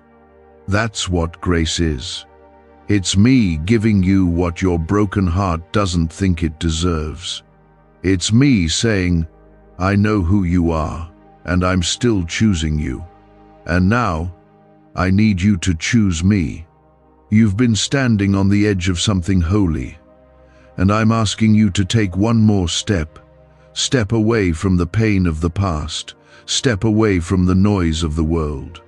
That's what grace is. It's me giving you what your broken heart doesn't think it deserves. It's me saying, I know who you are, and I'm still choosing you. And now, I need you to choose me. You've been standing on the edge of something holy, and I'm asking you to take one more step. Step away from the pain of the past. Step away from the noise of the world.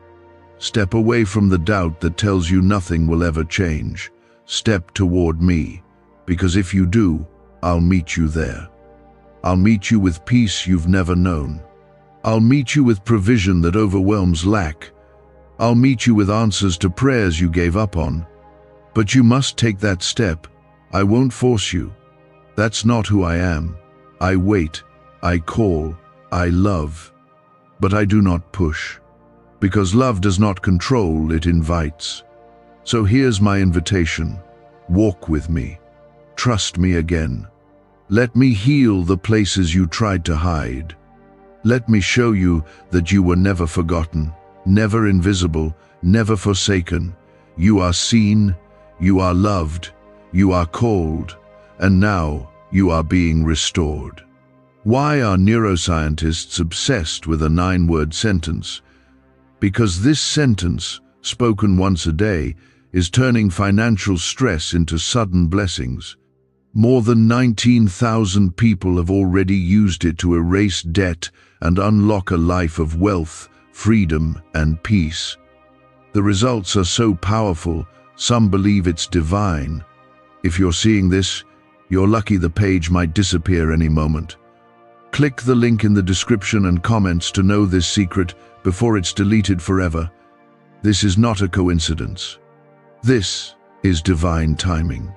Step away from the doubt that tells you nothing will ever change. Step toward me, because if you do, I'll meet you there. I'll meet you with peace you've never known. I'll meet you with provision that overwhelms lack. I'll meet you with answers to prayers you gave up on. But you must take that step. I won't force you. That's not who I am. I wait, I call, I love. But I do not push. Because love does not control, it invites. So here's my invitation. Walk with me. Trust me again. Let me heal the places you tried to hide. Let me show you that you were never forgotten, never invisible, never forsaken. You are seen, you are loved, you are called, and now you are being restored. Why are neuroscientists obsessed with a 9-word sentence? Because this sentence, spoken once a day, is turning financial stress into sudden blessings. More than 19,000 people have already used it to erase debt and unlock a life of wealth, freedom, and peace. The results are so powerful, some believe it's divine. If you're seeing this, you're lucky the page might disappear any moment. Click the link in the description and comments to know this secret before it's deleted forever. This is not a coincidence. This is divine timing.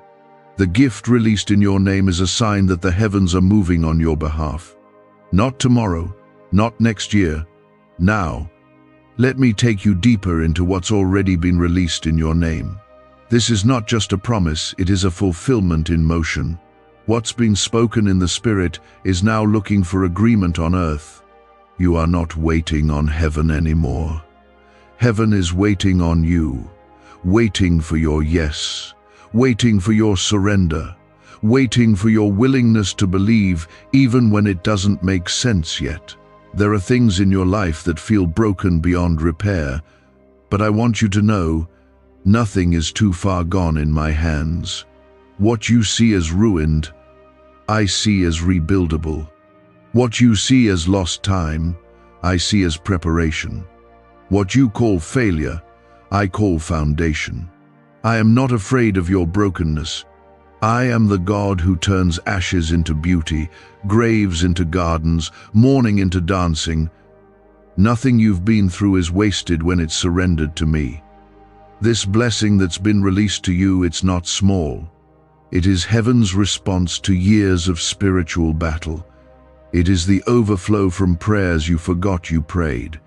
The gift released in your name is a sign that the heavens are moving on your behalf. Not tomorrow, not next year, now. Let me take you deeper into what's already been released in your name. This is not just a promise, it is a fulfillment in motion. What's been spoken in the Spirit is now looking for agreement on earth. You are not waiting on heaven anymore. Heaven is waiting on you, waiting for your yes, waiting for your surrender, waiting for your willingness to believe even when it doesn't make sense yet. There are things in your life that feel broken beyond repair, but I want you to know, nothing is too far gone in my hands. What you see as ruined, I see as rebuildable. What you see as lost time, I see as preparation. What you call failure, I call foundation. I am not afraid of your brokenness. I am the God who turns ashes into beauty, graves into gardens, mourning into dancing. Nothing you've been through is wasted when it's surrendered to me. This blessing that's been released to you, it's not small. It is heaven's response to years of spiritual battle. It is the overflow from prayers you forgot you prayed.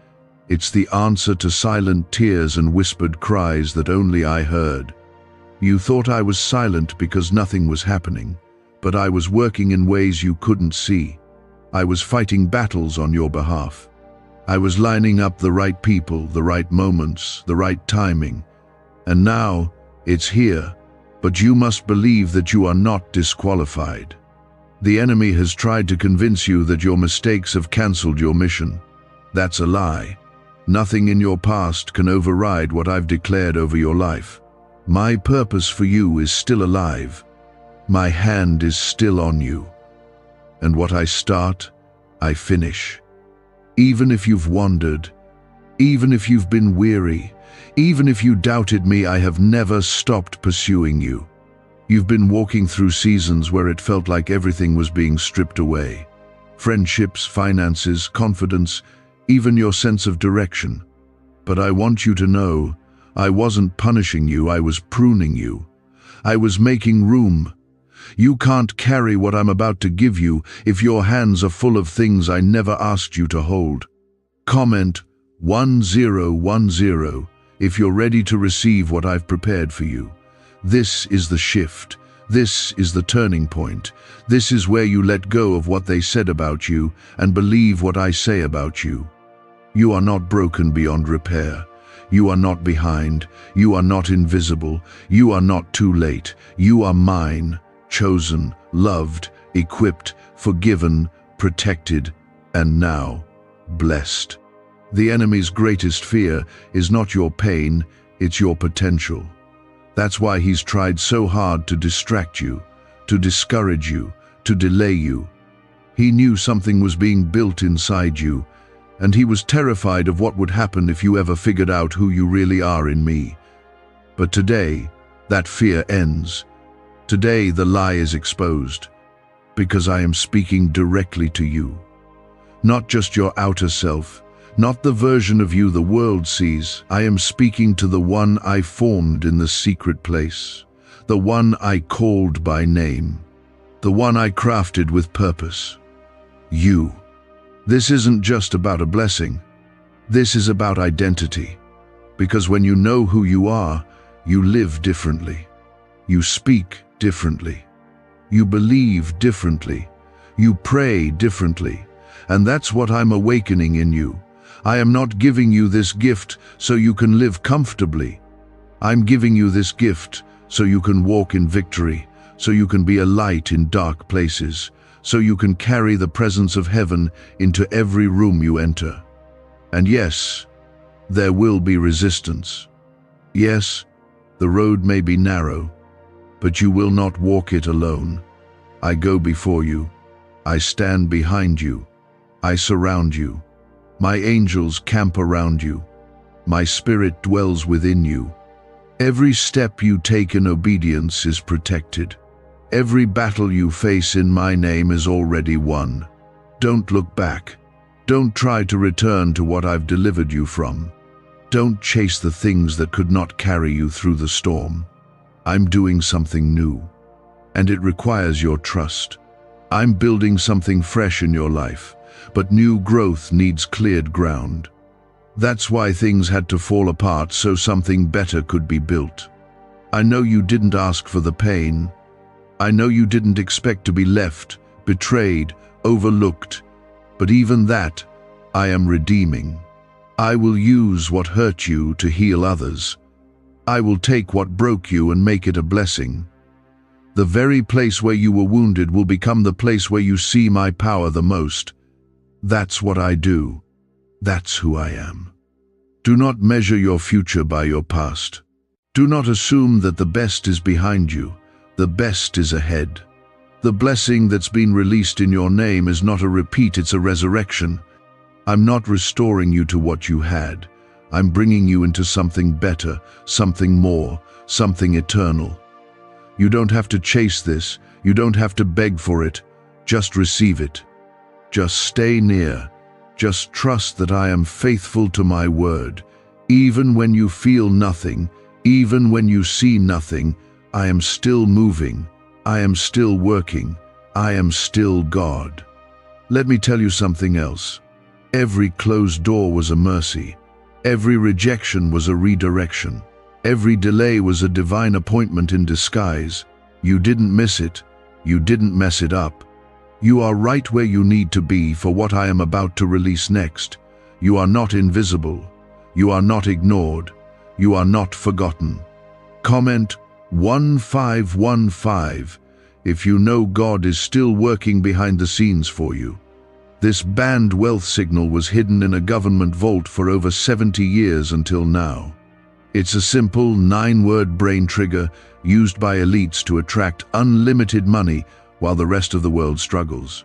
It's the answer to silent tears and whispered cries that only I heard. You thought I was silent because nothing was happening, but I was working in ways you couldn't see. I was fighting battles on your behalf. I was lining up the right people, the right moments, the right timing. And now, it's here. But you must believe that you are not disqualified. The enemy has tried to convince you that your mistakes have cancelled your mission. That's a lie. Nothing in your past can override what I've declared over your life. My purpose for you is still alive. My hand is still on you. And what I start, I finish. Even if you've wandered, even if you've been weary, even if you doubted me, I have never stopped pursuing you. You've been walking through seasons where it felt like everything was being stripped away. Friendships, finances, confidence, even your sense of direction. But I want you to know, I wasn't punishing you, I was pruning you. I was making room. You can't carry what I'm about to give you if your hands are full of things I never asked you to hold. Comment 1010 if you're ready to receive what I've prepared for you. This is the shift. This is the turning point. This is where you let go of what they said about you and believe what I say about you. You are not broken beyond repair. You are not behind. You are not invisible. You are not too late. You are mine, chosen, loved, equipped, forgiven, protected, and now blessed. The enemy's greatest fear is not your pain, it's your potential. That's why he's tried so hard to distract you, to discourage you, to delay you. He knew something was being built inside you, and he was terrified of what would happen if you ever figured out who you really are in me. But today, that fear ends. Today, the lie is exposed, because I am speaking directly to you. Not just your outer self, not the version of you the world sees. I am speaking to the one I formed in the secret place, the one I called by name, the one I crafted with purpose. You. This isn't just about a blessing. This is about identity. Because when you know who you are, you live differently. You speak differently. You believe differently. You pray differently. And that's what I'm awakening in you. I am not giving you this gift so you can live comfortably. I'm giving you this gift so you can walk in victory, so you can be a light in dark places, so you can carry the presence of heaven into every room you enter. And yes, there will be resistance. Yes, the road may be narrow, but you will not walk it alone. I go before you. I stand behind you. I surround you. My angels camp around you. My spirit dwells within you. Every step you take in obedience is protected. Every battle you face in my name is already won. Don't look back. Don't try to return to what I've delivered you from. Don't chase the things that could not carry you through the storm. I'm doing something new, and it requires your trust. I'm building something fresh in your life, but new growth needs cleared ground. That's why things had to fall apart so something better could be built. I know you didn't ask for the pain. I know you didn't expect to be left, betrayed, overlooked, but even that, I am redeeming. I will use what hurt you to heal others. I will take what broke you and make it a blessing. The very place where you were wounded will become the place where you see my power the most. That's what I do. That's who I am. Do not measure your future by your past. Do not assume that the best is behind you. The best is ahead. The blessing that's been released in your name is not a repeat, it's a resurrection. I'm not restoring you to what you had. I'm bringing you into something better, something more, something eternal. You don't have to chase this. You don't have to beg for it. Just receive it. Just stay near. Just trust that I am faithful to my word. Even when you feel nothing, even when you see nothing, I am still moving. I am still working. I am still God. Let me tell you something else. Every closed door was a mercy. Every rejection was a redirection. Every delay was a divine appointment in disguise. You didn't miss it. You didn't mess it up. You are right where you need to be for what I am about to release next. You are not invisible. You are not ignored. You are not forgotten. Comment 1515 if you know God is still working behind the scenes for you. This banned wealth signal was hidden in a government vault for over 70 years until now. It's a simple 9-word brain trigger used by elites to attract unlimited money while the rest of the world struggles.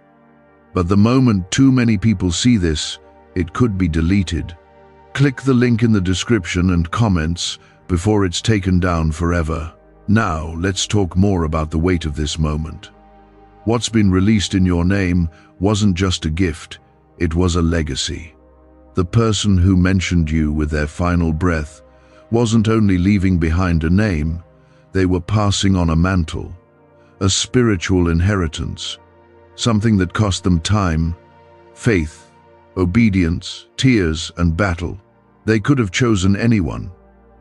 But the moment too many people see this, it could be deleted. Click the link in the description and comments before it's taken down forever. Now, let's talk more about the weight of this moment. What's been released in your name wasn't just a gift, it was a legacy. The person who mentioned you with their final breath wasn't only leaving behind a name, they were passing on a mantle, a spiritual inheritance, something that cost them time, faith, obedience, tears, and battle. They could have chosen anyone,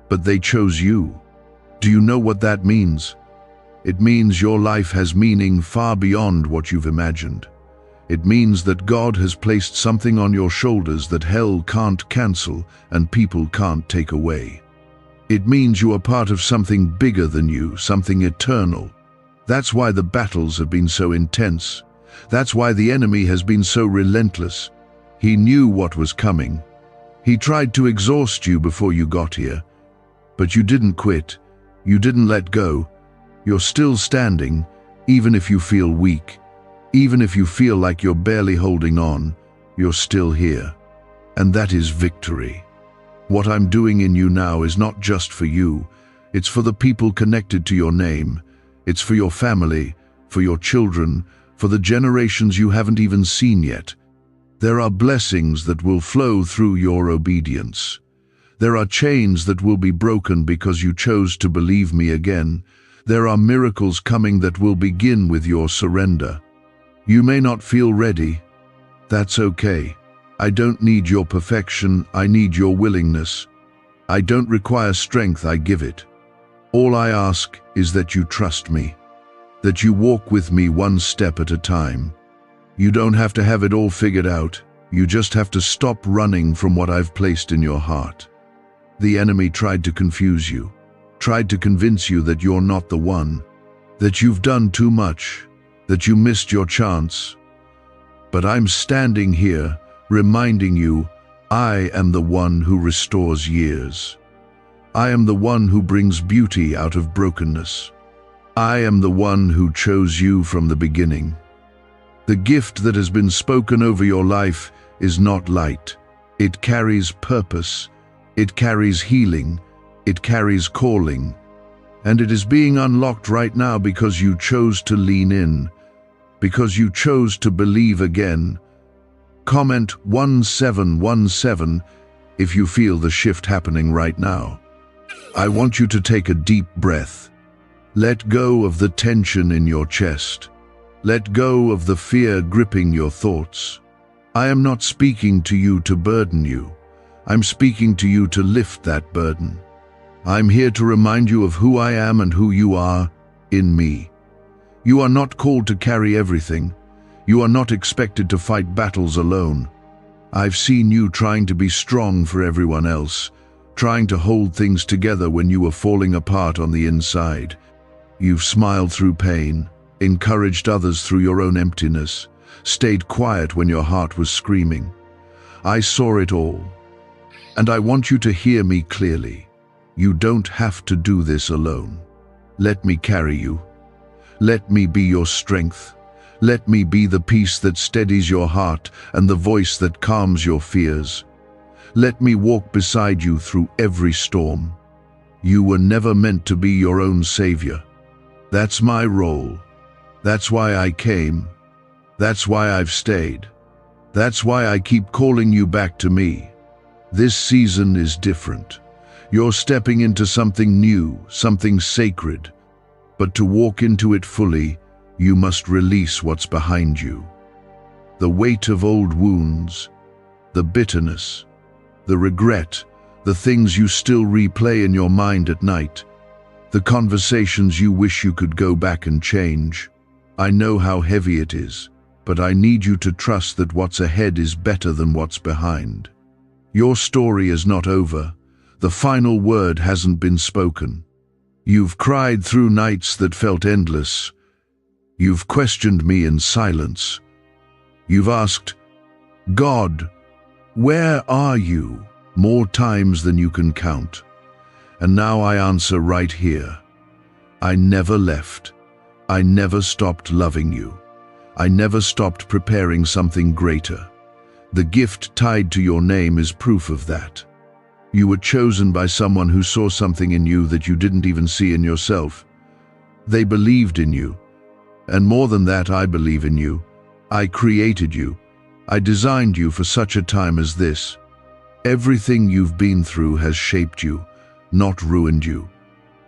but they chose you. Do you know what that means? It means your life has meaning far beyond what you've imagined. It means that God has placed something on your shoulders that hell can't cancel and people can't take away. It means you are part of something bigger than you, something eternal. That's why the battles have been so intense. That's why the enemy has been so relentless. He knew what was coming. He tried to exhaust you before you got here. But you didn't quit. You didn't let go. You're still standing, even if you feel weak. Even if you feel like you're barely holding on, you're still here. And that is victory. What I'm doing in you now is not just for you. It's for the people connected to your name. It's for your family, for your children, for the generations you haven't even seen yet. There are blessings that will flow through your obedience. There are chains that will be broken because you chose to believe me again. There are miracles coming that will begin with your surrender. You may not feel ready. That's okay. I don't need your perfection, I need your willingness. I don't require strength, I give it. All I ask is that you trust me, that you walk with me one step at a time. You don't have to have it all figured out. You just have to stop running from what I've placed in your heart. The enemy tried to confuse you, tried to convince you that you're not the one, that you've done too much, that you missed your chance. But I'm standing here, reminding you, I am the one who restores years. I am the one who brings beauty out of brokenness. I am the one who chose you from the beginning. The gift that has been spoken over your life is not light. It carries purpose. It carries healing. It carries calling. And it is being unlocked right now because you chose to lean in, because you chose to believe again. Comment 1717 if you feel the shift happening right now. I want you to take a deep breath. Let go of the tension in your chest. Let go of the fear gripping your thoughts. I am not speaking to you to burden you. I'm speaking to you to lift that burden. I'm here to remind you of who I am and who you are in me. You are not called to carry everything. You are not expected to fight battles alone. I've seen you trying to be strong for everyone else, trying to hold things together when you were falling apart on the inside. You've smiled through pain, encouraged others through your own emptiness, stayed quiet when your heart was screaming. I saw it all. And I want you to hear me clearly. You don't have to do this alone. Let me carry you. Let me be your strength. Let me be the peace that steadies your heart and the voice that calms your fears. Let me walk beside you through every storm. You were never meant to be your own savior. That's my role. That's why I came. That's why I've stayed. That's why I keep calling you back to me. This season is different. You're stepping into something new, something sacred. But to walk into it fully, you must release what's behind you. The weight of old wounds, the bitterness, the regret, the things you still replay in your mind at night, the conversations you wish you could go back and change. I know how heavy it is, but I need you to trust that what's ahead is better than what's behind. Your story is not over. The final word hasn't been spoken. You've cried through nights that felt endless. You've questioned me in silence. You've asked, God, where are you? More times than you can count. And now I answer right here. I never left. I never stopped loving you. I never stopped preparing something greater. The gift tied to your name is proof of that. You were chosen by someone who saw something in you that you didn't even see in yourself. They believed in you. And more than that, I believe in you. I created you. I designed you for such a time as this. Everything you've been through has shaped you, not ruined you.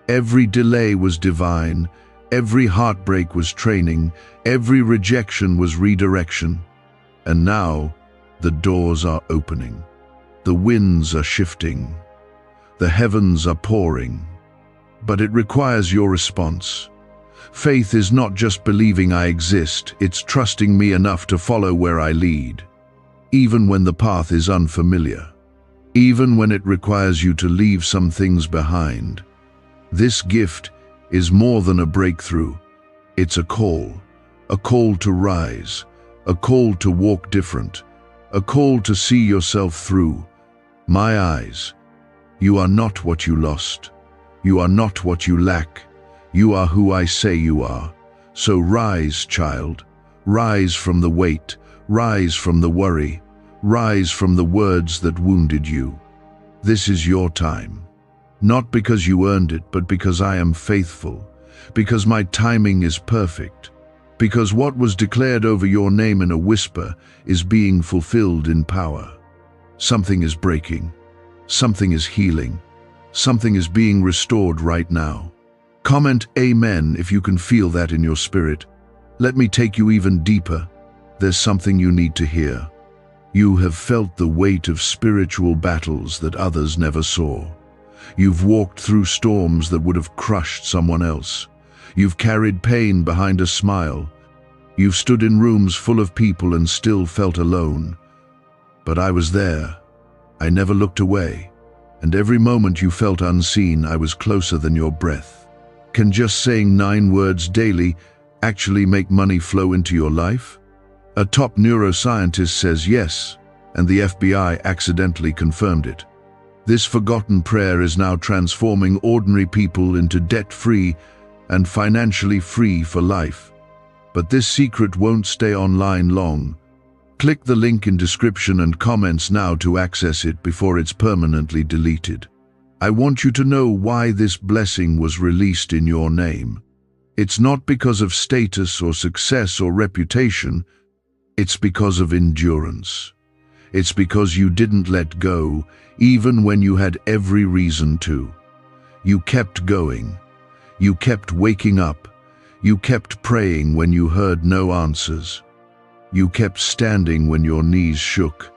Every delay was divine. Every heartbreak was training. Every rejection was redirection. And now, the doors are opening. The winds are shifting. The heavens are pouring. But it requires your response. Faith is not just believing I exist, it's trusting me enough to follow where I lead, even when the path is unfamiliar, even when it requires you to leave some things behind. This gift is more than a breakthrough. It's a call to rise, a call to walk different, a call to see yourself through. My eyes, you are not what you lost. You are not what you lack. You are who I say you are. So rise, child. Rise from the weight. Rise from the worry. Rise from the words that wounded you. This is your time. Not because you earned it, but because I am faithful. Because my timing is perfect. Because what was declared over your name in a whisper is being fulfilled in power. Something is breaking. Something is healing. Something is being restored right now. Comment Amen if you can feel that in your spirit. Let me take you even deeper. There's something you need to hear. You have felt the weight of spiritual battles that others never saw. You've walked through storms that would have crushed someone else. You've carried pain behind a smile. You've stood in rooms full of people and still felt alone. But I was there. I never looked away. And every moment you felt unseen, I was closer than your breath. Can just saying 9 words daily actually make money flow into your life? A top neuroscientist says yes, and the FBI accidentally confirmed it. This forgotten prayer is now transforming ordinary people into debt-free and financially free for life. But this secret won't stay online long. Click the link in description and comments now to access it before it's permanently deleted. I want you to know why this blessing was released in your name. It's not because of status or success or reputation. It's because of endurance. It's because you didn't let go, even when you had every reason to. You kept going. You kept waking up. You kept praying when you heard no answers. You kept standing when your knees shook.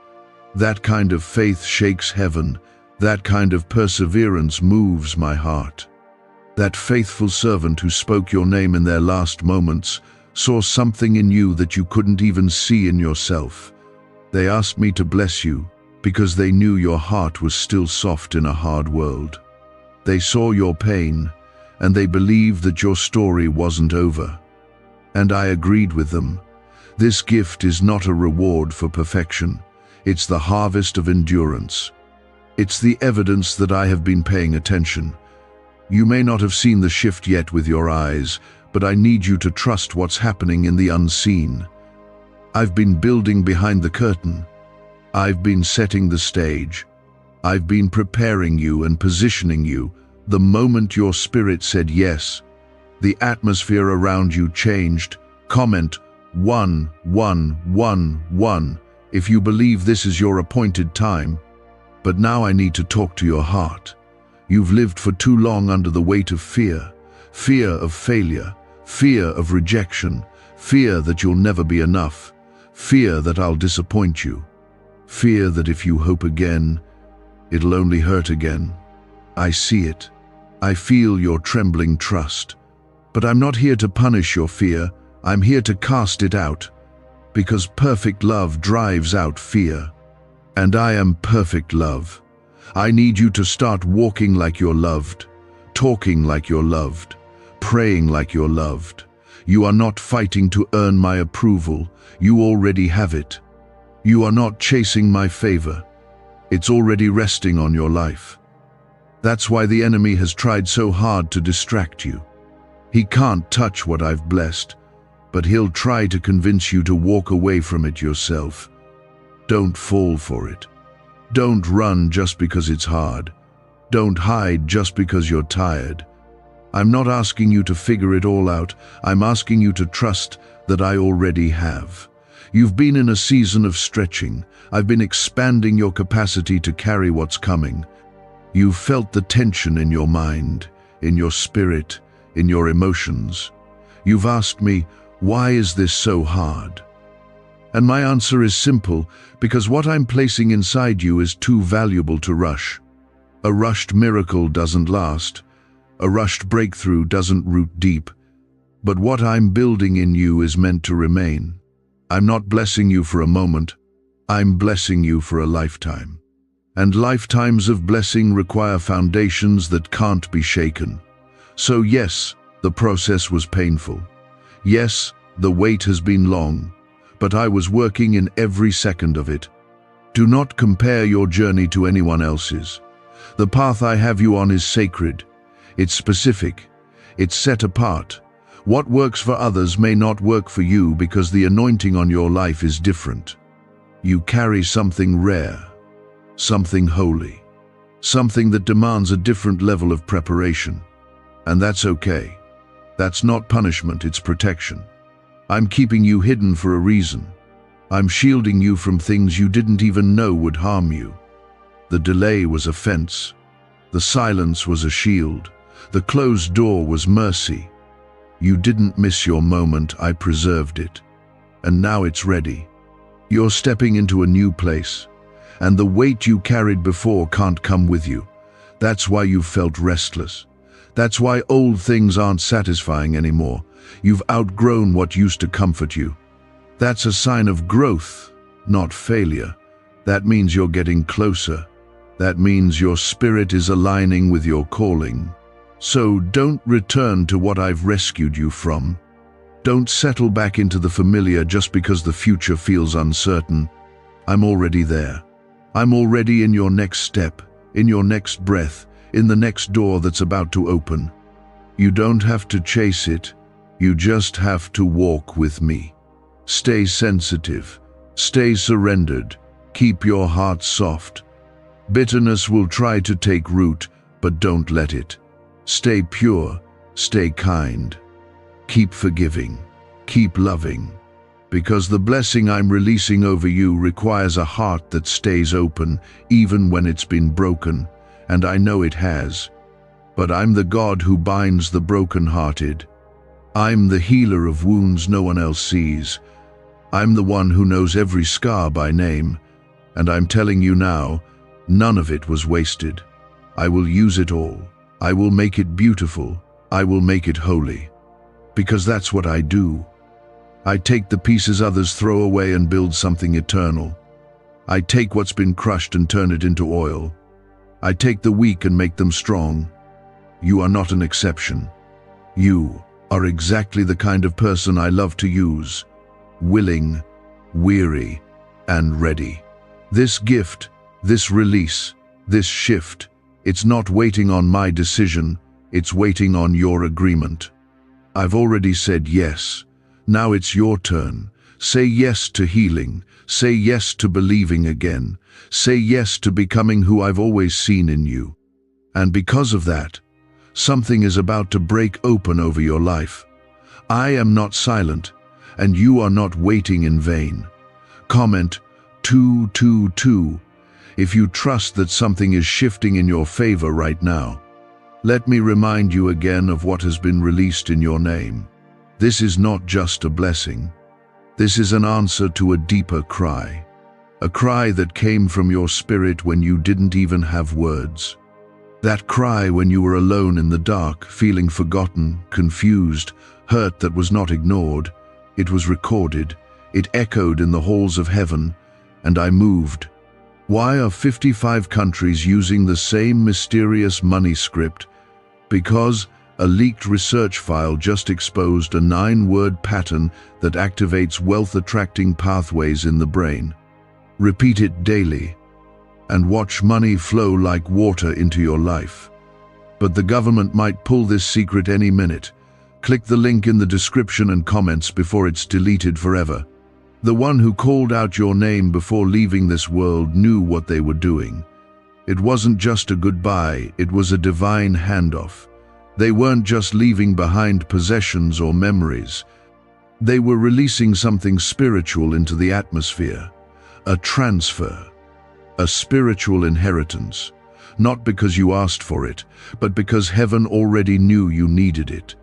That kind of faith shakes heaven. That kind of perseverance moves my heart. That faithful servant who spoke your name in their last moments saw something in you that you couldn't even see in yourself. They asked me to bless you because they knew your heart was still soft in a hard world. They saw your pain, and they believed that your story wasn't over. And I agreed with them. This gift is not a reward for perfection. It's the harvest of endurance. It's the evidence that I have been paying attention. You may not have seen the shift yet with your eyes, but I need you to trust what's happening in the unseen. I've been building behind the curtain. I've been setting the stage. I've been preparing you and positioning you. The moment your spirit said yes, the atmosphere around you changed. Comment 1111 if you believe this is your appointed time. But now I need to talk to your heart. You've lived for too long under the weight of fear. Fear of failure. Fear of rejection. Fear that you'll never be enough. Fear that I'll disappoint you. Fear that if you hope again, it'll only hurt again. I see it. I feel your trembling trust. But I'm not here to punish your fear. I'm here to cast it out. Because perfect love drives out fear. And I am perfect love. I need you to start walking like you're loved, talking like you're loved, praying like you're loved. You are not fighting to earn my approval. You already have it. You are not chasing my favor. It's already resting on your life. That's why the enemy has tried so hard to distract you. He can't touch what I've blessed, but he'll try to convince you to walk away from it yourself. Don't fall for it. Don't run just because it's hard. Don't hide just because you're tired. I'm not asking you to figure it all out. I'm asking you to trust that I already have. You've been in a season of stretching. I've been expanding your capacity to carry what's coming. You've felt the tension in your mind, in your spirit, in your emotions. You've asked me, why is this so hard? And my answer is simple, because what I'm placing inside you is too valuable to rush. A rushed miracle doesn't last. A rushed breakthrough doesn't root deep. But what I'm building in you is meant to remain. I'm not blessing you for a moment. I'm blessing you for a lifetime. And lifetimes of blessing require foundations that can't be shaken. So yes, the process was painful. Yes, the wait has been long, but I was working in every second of it. Do not compare your journey to anyone else's. The path I have you on is sacred. It's specific. It's set apart. What works for others may not work for you because the anointing on your life is different. You carry something rare, something holy, something that demands a different level of preparation. And that's okay. That's not punishment, it's protection. I'm keeping you hidden for a reason. I'm shielding you from things you didn't even know would harm you. The delay was a fence. The silence was a shield. The closed door was mercy. You didn't miss your moment, I preserved it. And now it's ready. You're stepping into a new place, and the weight you carried before can't come with you. That's why you've felt restless. That's why old things aren't satisfying anymore. You've outgrown what used to comfort you. That's a sign of growth, not failure. That means you're getting closer. That means your spirit is aligning with your calling. So don't return to what I've rescued you from. Don't settle back into the familiar just because the future feels uncertain. I'm already there. I'm already in your next step, in your next breath, in the next door that's about to open. You don't have to chase it. You just have to walk with me. Stay sensitive. Stay surrendered. Keep your heart soft. Bitterness will try to take root, but don't let it. Stay pure. Stay kind. Keep forgiving. Keep loving. Because the blessing I'm releasing over you requires a heart that stays open, even when it's been broken, and I know it has. But I'm the God who binds the broken-hearted. I'm the healer of wounds no one else sees. I'm the one who knows every scar by name, and I'm telling you now, none of it was wasted. I will use it all. I will make it beautiful. I will make it holy. Because that's what I do. I take the pieces others throw away and build something eternal. I take what's been crushed and turn it into oil. I take the weak and make them strong. You are not an exception. You are exactly the kind of person I love to use. Willing, weary, and ready. This gift, this release, this shift, it's not waiting on my decision, it's waiting on your agreement. I've already said yes. Now it's your turn. Say yes to healing. Say yes to believing again. Say yes to becoming who I've always seen in you. And because of that, something is about to break open over your life. I am not silent, and you are not waiting in vain. Comment 222 if you trust that something is shifting in your favor right now. Let me remind you again of what has been released in your name. This is not just a blessing. This is an answer to a deeper cry. A cry that came from your spirit when you didn't even have words. That cry when you were alone in the dark, feeling forgotten, confused, hurt that was not ignored. It was recorded. It echoed in the halls of heaven, and I moved. Why are 55 countries using the same mysterious money script? Because a leaked research file just exposed a 9-word pattern that activates wealth-attracting pathways in the brain. Repeat it daily, and watch money flow like water into your life. But the government might pull this secret any minute. Click the link in the description and comments before it's deleted forever. The one who called out your name before leaving this world knew what they were doing. It wasn't just a goodbye, it was a divine handoff. They weren't just leaving behind possessions or memories. They were releasing something spiritual into the atmosphere. A transfer. A spiritual inheritance. Not because you asked for it, but because heaven already knew you needed it.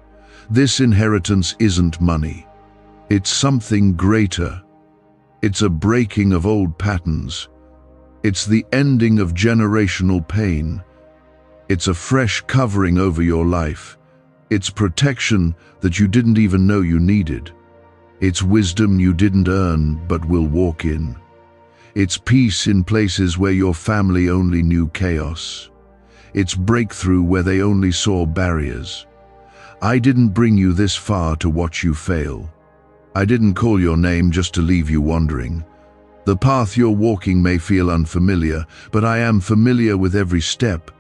This inheritance isn't money. It's something greater. It's a breaking of old patterns. It's the ending of generational pain. It's a fresh covering over your life. It's protection that you didn't even know you needed. It's wisdom you didn't earn but will walk in. It's peace in places where your family only knew chaos. It's breakthrough where they only saw barriers. I didn't bring you this far to watch you fail. I didn't call your name just to leave you wandering. The path you're walking may feel unfamiliar, but I am familiar with every step.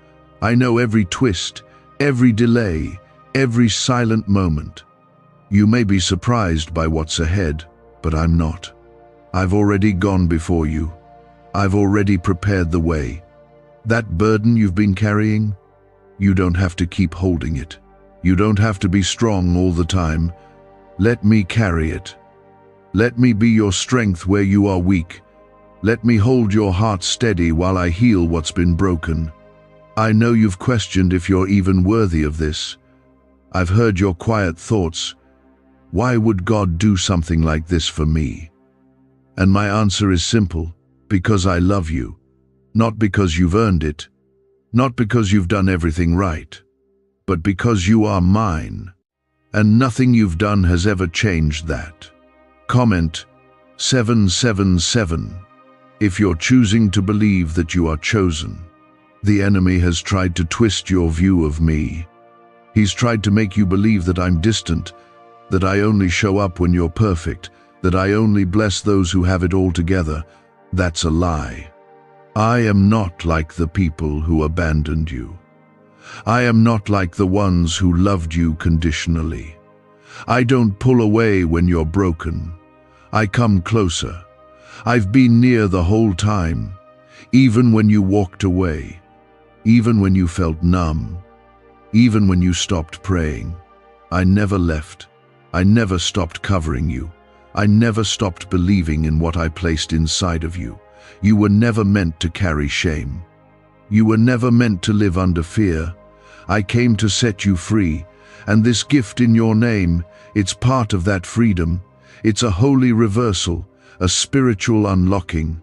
I know every twist, every delay, every silent moment. You may be surprised by what's ahead, but I'm not. I've already gone before you. I've already prepared the way. That burden you've been carrying, you don't have to keep holding it. You don't have to be strong all the time. Let me carry it. Let me be your strength where you are weak. Let me hold your heart steady while I heal what's been broken. I know you've questioned if you're even worthy of this. I've heard your quiet thoughts. Why would God do something like this for me? And my answer is simple: because I love you. Not because you've earned it. Not because you've done everything right. But because you are mine. And nothing you've done has ever changed that. Comment 777 if you're choosing to believe that you are chosen. The enemy has tried to twist your view of me. He's tried to make you believe that I'm distant, that I only show up when you're perfect, that I only bless those who have it all together. That's a lie. I am not like the people who abandoned you. I am not like the ones who loved you conditionally. I don't pull away when you're broken. I come closer. I've been near the whole time, even when you walked away, even when you felt numb, even when you stopped praying. I never left. I never stopped covering you. I never stopped believing in what I placed inside of you. You were never meant to carry shame. You were never meant to live under fear. I came to set you free, and this gift in your name, it's part of that freedom. It's a holy reversal, a spiritual unlocking.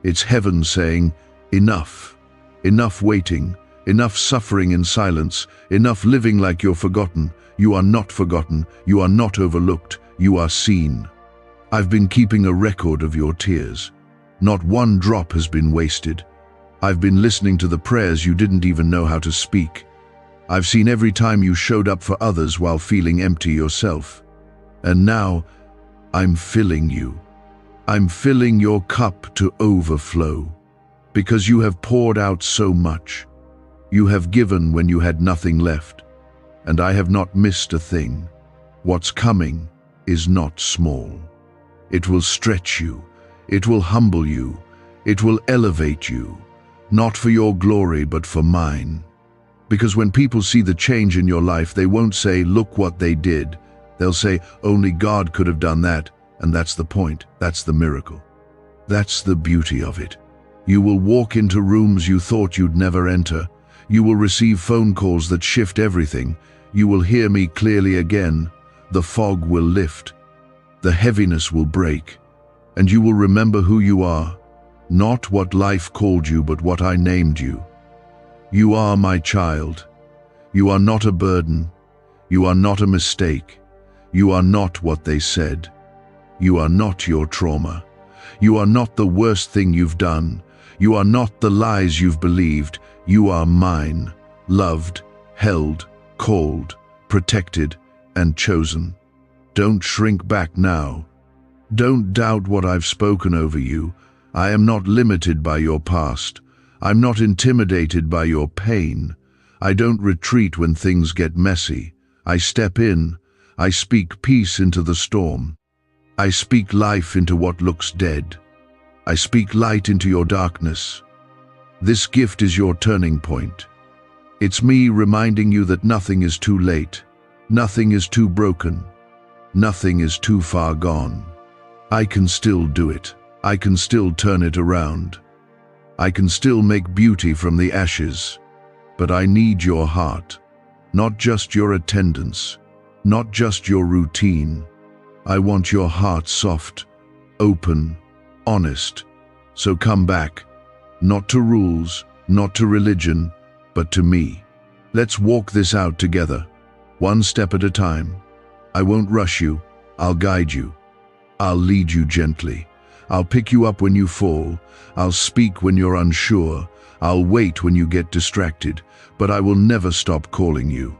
It's heaven saying, enough. Enough waiting, enough suffering in silence, enough living like you're forgotten. You are not forgotten, you are not overlooked, you are seen. I've been keeping a record of your tears. Not one drop has been wasted. I've been listening to the prayers you didn't even know how to speak. I've seen every time you showed up for others while feeling empty yourself. And now, I'm filling you. I'm filling your cup to overflow. Because you have poured out so much. You have given when you had nothing left. And I have not missed a thing. What's coming is not small. It will stretch you. It will humble you. It will elevate you. Not for your glory, but for mine. Because when people see the change in your life, they won't say, look what they did. They'll say, only God could have done that. And that's the point. That's the miracle. That's the beauty of it. You will walk into rooms you thought you'd never enter. You will receive phone calls that shift everything. You will hear me clearly again. The fog will lift. The heaviness will break. And you will remember who you are. Not what life called you, but what I named you. You are my child. You are not a burden. You are not a mistake. You are not what they said. You are not your trauma. You are not the worst thing you've done. You are not the lies you've believed. You are mine, loved, held, called, protected, and chosen. Don't shrink back now. Don't doubt what I've spoken over you. I am not limited by your past. I'm not intimidated by your pain. I don't retreat when things get messy. I step in. I speak peace into the storm. I speak life into what looks dead. I speak light into your darkness. This gift is your turning point. It's me reminding you that nothing is too late. Nothing is too broken. Nothing is too far gone. I can still do it. I can still turn it around. I can still make beauty from the ashes. But I need your heart, not just your attendance, not just your routine. I want your heart soft, open, honest. So come back, not to rules, not to religion, but to me. Let's walk this out together. one step at a time. I won't rush you. I'll guide you. I'll lead you gently. I'll pick you up when you fall. I'll speak when you're unsure. I'll wait when you get distracted, but I will never stop calling you.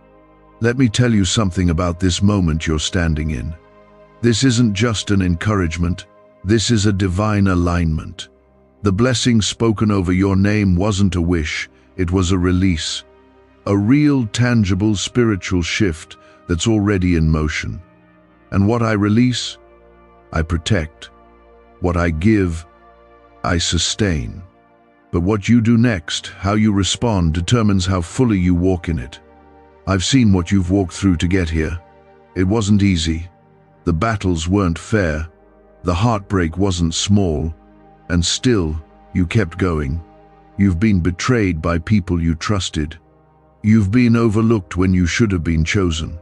Let me tell you something about this moment you're standing in. This isn't just an encouragement. This is a divine alignment. The blessing spoken over your name wasn't a wish, it was a release. A real, tangible spiritual shift that's already in motion. And what I release, I protect. What I give, I sustain. But what you do next, how you respond, determines how fully you walk in it. I've seen what you've walked through to get here. It wasn't easy. The battles weren't fair. The heartbreak wasn't small. And still, you kept going. You've been betrayed by people you trusted. You've been overlooked when you should have been chosen.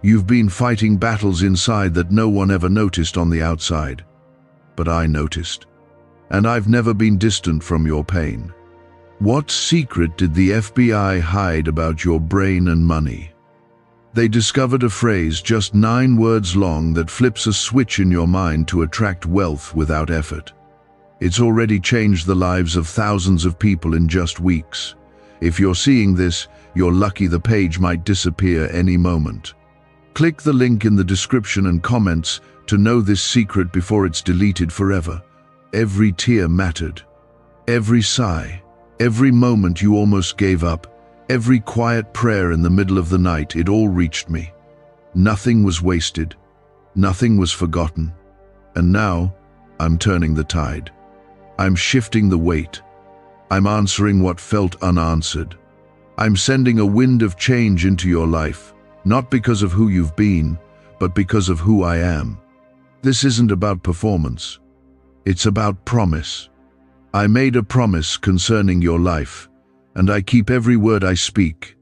You've been fighting battles inside that no one ever noticed on the outside. But I noticed. And I've never been distant from your pain. What secret did the FBI hide about your brain and money? They discovered a phrase just 9 words long that flips a switch in your mind to attract wealth without effort. It's already changed the lives of thousands of people in just weeks. If you're seeing this, you're lucky. The page might disappear any moment. Click the link in the description and comments to know this secret before it's deleted forever. Every tear mattered. Every sigh. Every moment you almost gave up. Every quiet prayer in the middle of the night, it all reached me. Nothing was wasted. Nothing was forgotten. And now, I'm turning the tide. I'm shifting the weight. I'm answering what felt unanswered. I'm sending a wind of change into your life, not because of who you've been, but because of who I am. This isn't about performance. It's about promise. I made a promise concerning your life, and I keep every word I speak.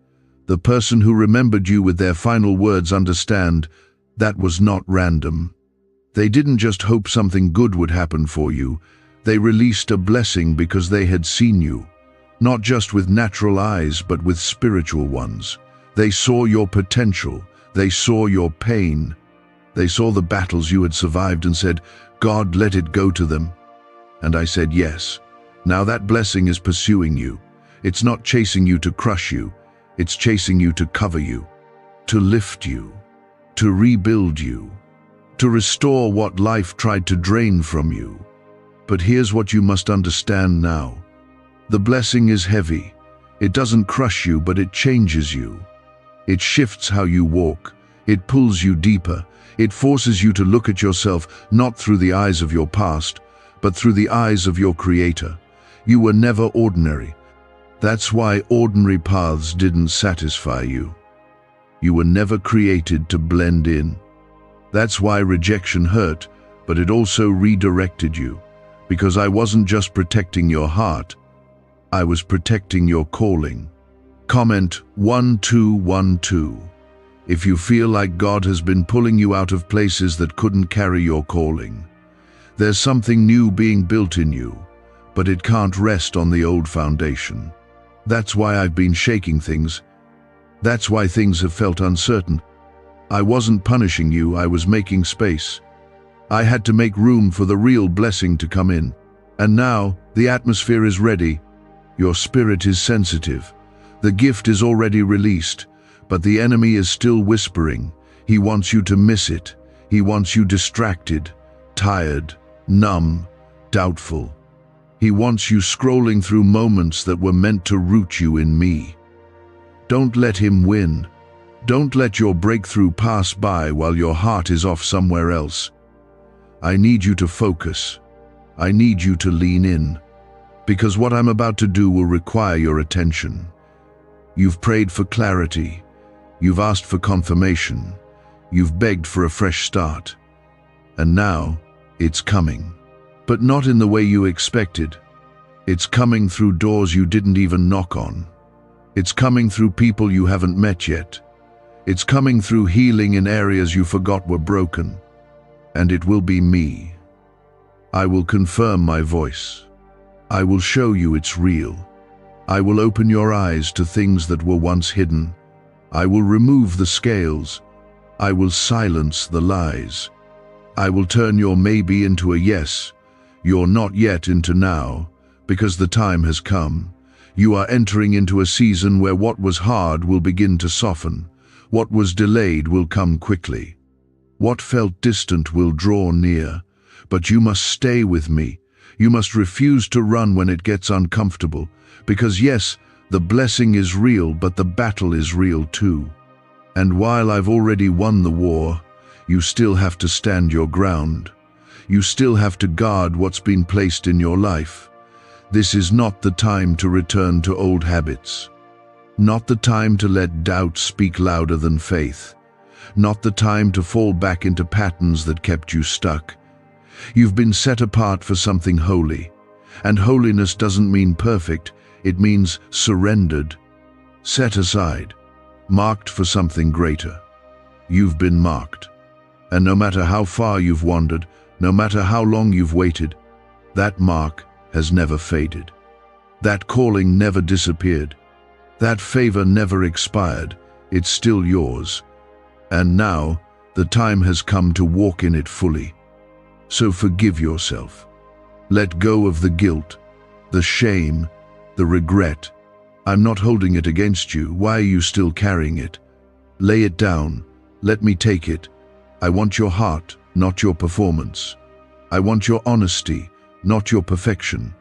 The person who remembered you with their final words understand that was not random. They didn't just hope something good would happen for you. They released a blessing because they had seen you, not just with natural eyes, but with spiritual ones. They saw your potential. They saw your pain. They saw the battles you had survived and said, God, let it go to them. And I said, yes. Now that blessing is pursuing you. It's not chasing you to crush you. It's chasing you to cover you, to lift you, to rebuild you, to restore what life tried to drain from you. But here's what you must understand now. The blessing is heavy. It doesn't crush you, but it changes you. It shifts how you walk. It pulls you deeper. It forces you to look at yourself not through the eyes of your past, but through the eyes of your Creator. You were never ordinary. That's why ordinary paths didn't satisfy you. You were never created to blend in. That's why rejection hurt, but it also redirected you. Because I wasn't just protecting your heart, I was protecting your calling. Comment 1212 if you feel like God has been pulling you out of places that couldn't carry your calling. There's something new being built in you, but it can't rest on the old foundation. That's why I've been shaking things. That's why things have felt uncertain. I wasn't punishing you, I was making space. I had to make room for the real blessing to come in. And now, the atmosphere is ready. Your spirit is sensitive. The gift is already released, but the enemy is still whispering. He wants you to miss it. He wants you distracted, tired, numb, doubtful. He wants you scrolling through moments that were meant to root you in me. Don't let him win. Don't let your breakthrough pass by while your heart is off somewhere else. I need you to focus. I need you to lean in, because what I'm about to do will require your attention. You've prayed for clarity. You've asked for confirmation. You've begged for a fresh start. And now, it's coming. But not in the way you expected. It's coming through doors you didn't even knock on. It's coming through people you haven't met yet. It's coming through healing in areas you forgot were broken. And it will be me. I will confirm my voice. I will show you it's real. I will open your eyes to things that were once hidden. I will remove the scales. I will silence the lies. I will turn your maybe into a yes, your not yet into now, because the time has come. You are entering into a season where what was hard will begin to soften. What was delayed will come quickly. What felt distant will draw near. But you must stay with me. You must refuse to run when it gets uncomfortable, because yes, the blessing is real, but the battle is real too. And while I've already won the war, you still have to stand your ground. You still have to guard what's been placed in your life. This is not the time to return to old habits. Not the time to let doubt speak louder than faith. Not the time to fall back into patterns that kept you stuck. You've been set apart for something holy. And holiness doesn't mean perfect, it means surrendered. Set aside. Marked for something greater. You've been marked. And no matter how far you've wandered, no matter how long you've waited, that mark has never faded. That calling never disappeared. That favor never expired. It's still yours. And now, the time has come to walk in it fully. So forgive yourself. Let go of the guilt, the shame, the regret. I'm not holding it against you. Why are you still carrying it? Lay it down. Let me take it. I want your heart, not your performance. I want your honesty, not your perfection.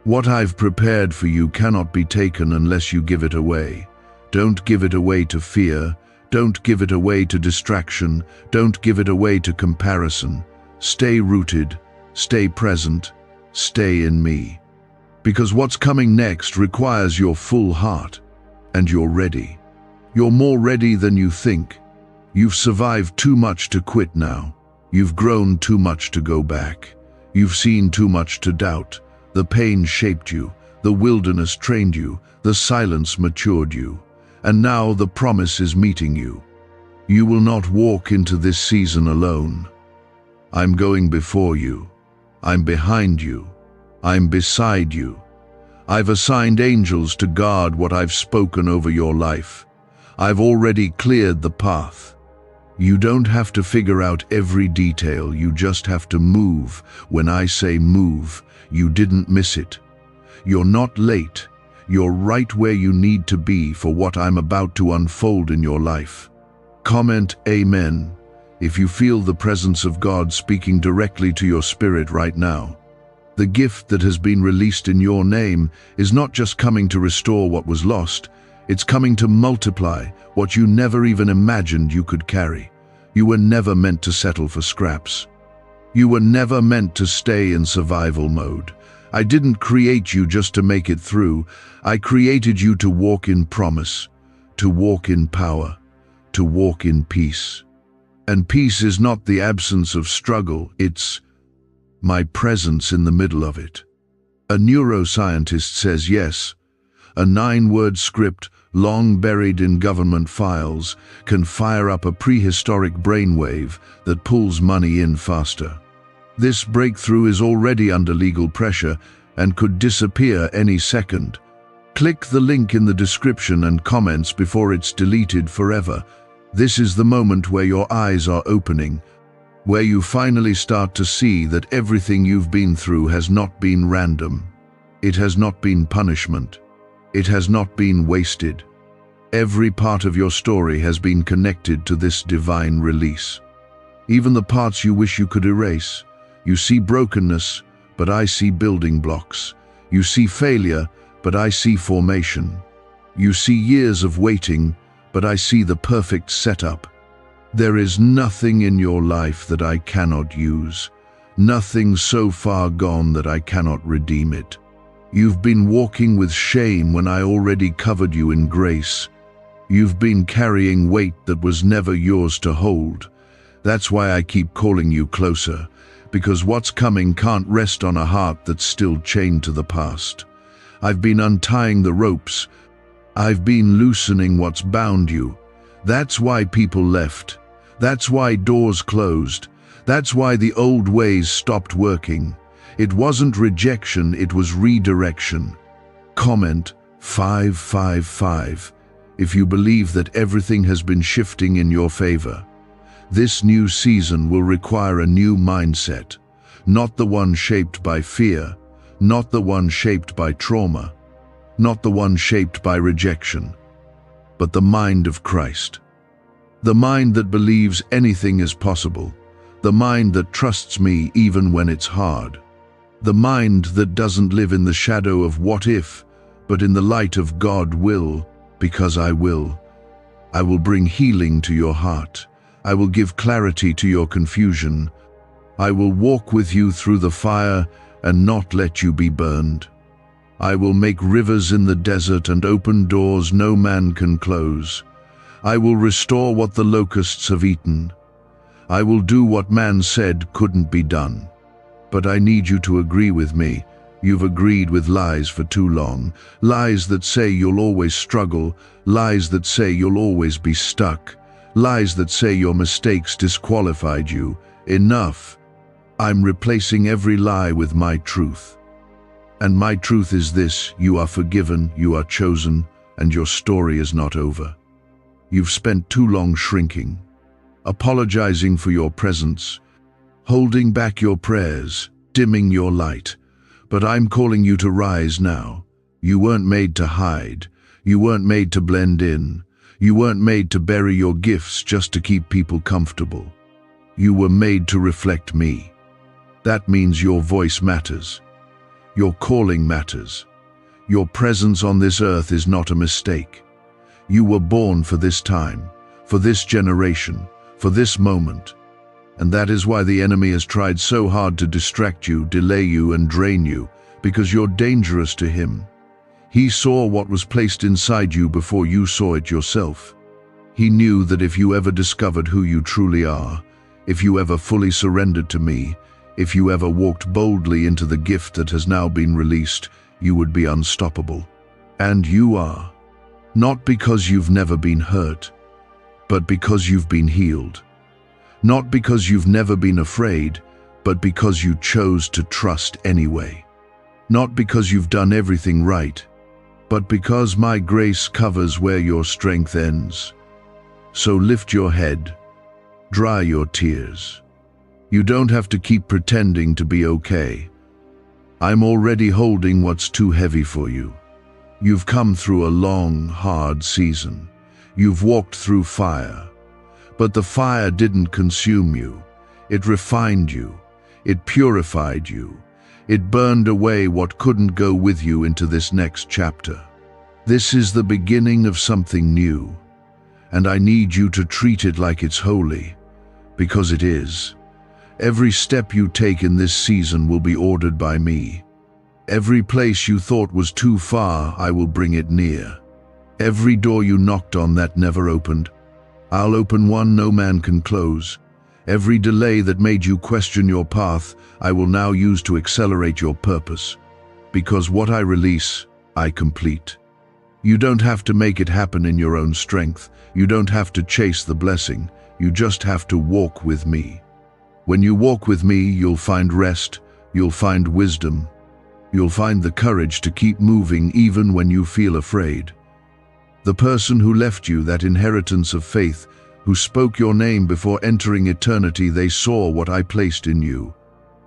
What I've prepared for you cannot be taken unless you give it away. Don't give it away to fear. Don't give it away to distraction. Don't give it away to comparison. Stay rooted, stay present, stay in me. Because what's coming next requires your full heart, and you're ready. You're more ready than you think. You've survived too much to quit now. You've grown too much to go back. You've seen too much to doubt. The pain shaped you, the wilderness trained you, the silence matured you. And now the promise is meeting you. You will not walk into this season alone. I'm going before you. I'm behind you. I'm beside you. I've assigned angels to guard what I've spoken over your life. I've already cleared the path. You don't have to figure out every detail, you just have to move. When I say move, you didn't miss it. You're not late. You're right where you need to be for what I'm about to unfold in your life. Comment Amen if you feel the presence of God speaking directly to your spirit right now. The gift that has been released in your name is not just coming to restore what was lost, it's coming to multiply what you never even imagined you could carry. You were never meant to settle for scraps. You were never meant to stay in survival mode. I didn't create you just to make it through. I created you to walk in promise, to walk in power, to walk in peace. And peace is not the absence of struggle, it's my presence in the middle of it. A neuroscientist says yes, a 9-word script long buried in government files can fire up a prehistoric brainwave that pulls money in faster. This breakthrough is already under legal pressure and could disappear any second. Click the link in the description and comments before it's deleted forever. This is the moment where your eyes are opening, where you finally start to see that everything you've been through has not been random. It has not been punishment. It has not been wasted. Every part of your story has been connected to this divine release. Even the parts you wish you could erase. You see brokenness, but I see building blocks. You see failure, but I see formation. You see years of waiting, but I see the perfect setup. There is nothing in your life that I cannot use. Nothing so far gone that I cannot redeem it. You've been walking with shame when I already covered you in grace. You've been carrying weight that was never yours to hold. That's why I keep calling you closer, because what's coming can't rest on a heart that's still chained to the past. I've been untying the ropes. I've been loosening what's bound you. That's why people left. That's why doors closed. That's why the old ways stopped working. It wasn't rejection, it was redirection. Comment 555 if you believe that everything has been shifting in your favor, this new season will require a new mindset, not the one shaped by fear, not the one shaped by trauma, not the one shaped by rejection, but the mind of Christ. The mind that believes anything is possible, the mind that trusts me even when it's hard, the mind that doesn't live in the shadow of what if, but in the light of God will, because I will. I will bring healing to your heart. I will give clarity to your confusion. I will walk with you through the fire and not let you be burned. I will make rivers in the desert and open doors no man can close. I will restore what the locusts have eaten. I will do what man said couldn't be done. But I need you to agree with me. You've agreed with lies for too long. Lies that say you'll always struggle. Lies that say you'll always be stuck. Lies that say your mistakes disqualified you. Enough. I'm replacing every lie with my truth. And my truth is this: you are forgiven, you are chosen, and your story is not over. You've spent too long shrinking, apologizing for your presence, holding back your prayers, dimming your light. But I'm calling you to rise now. You weren't made to hide. You weren't made to blend in. You weren't made to bury your gifts just to keep people comfortable. You were made to reflect me. That means your voice matters. Your calling matters. Your presence on this earth is not a mistake. You were born for this time, for this generation, for this moment. And that is why the enemy has tried so hard to distract you, delay you, and drain you, because you're dangerous to him. He saw what was placed inside you before you saw it yourself. He knew that if you ever discovered who you truly are, if you ever fully surrendered to me, if you ever walked boldly into the gift that has now been released, you would be unstoppable. And you are. Not because you've never been hurt, but because you've been healed. Not because you've never been afraid, but because you chose to trust anyway. Not because you've done everything right, but because my grace covers where your strength ends. So lift your head, dry your tears. You don't have to keep pretending to be okay. I'm already holding what's too heavy for you. You've come through a long, hard season. You've walked through fire. But the fire didn't consume you. It refined you. It purified you. It burned away what couldn't go with you into this next chapter. This is the beginning of something new. And I need you to treat it like it's holy, because it is. Every step you take in this season will be ordered by me. Every place you thought was too far, I will bring it near. Every door you knocked on that never opened, I'll open one no man can close. Every delay that made you question your path, I will now use to accelerate your purpose. Because what I release, I complete. You don't have to make it happen in your own strength. You don't have to chase the blessing. You just have to walk with me. When you walk with me, you'll find rest, you'll find wisdom, you'll find the courage to keep moving even when you feel afraid. The person who left you that inheritance of faith, who spoke your name before entering eternity, they saw what I placed in you.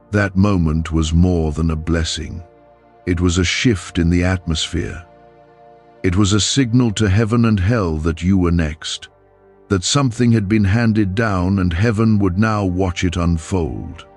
That moment was more than a blessing. It was a shift in the atmosphere. It was a signal to heaven and hell that you were next, that something had been handed down and heaven would now watch it unfold.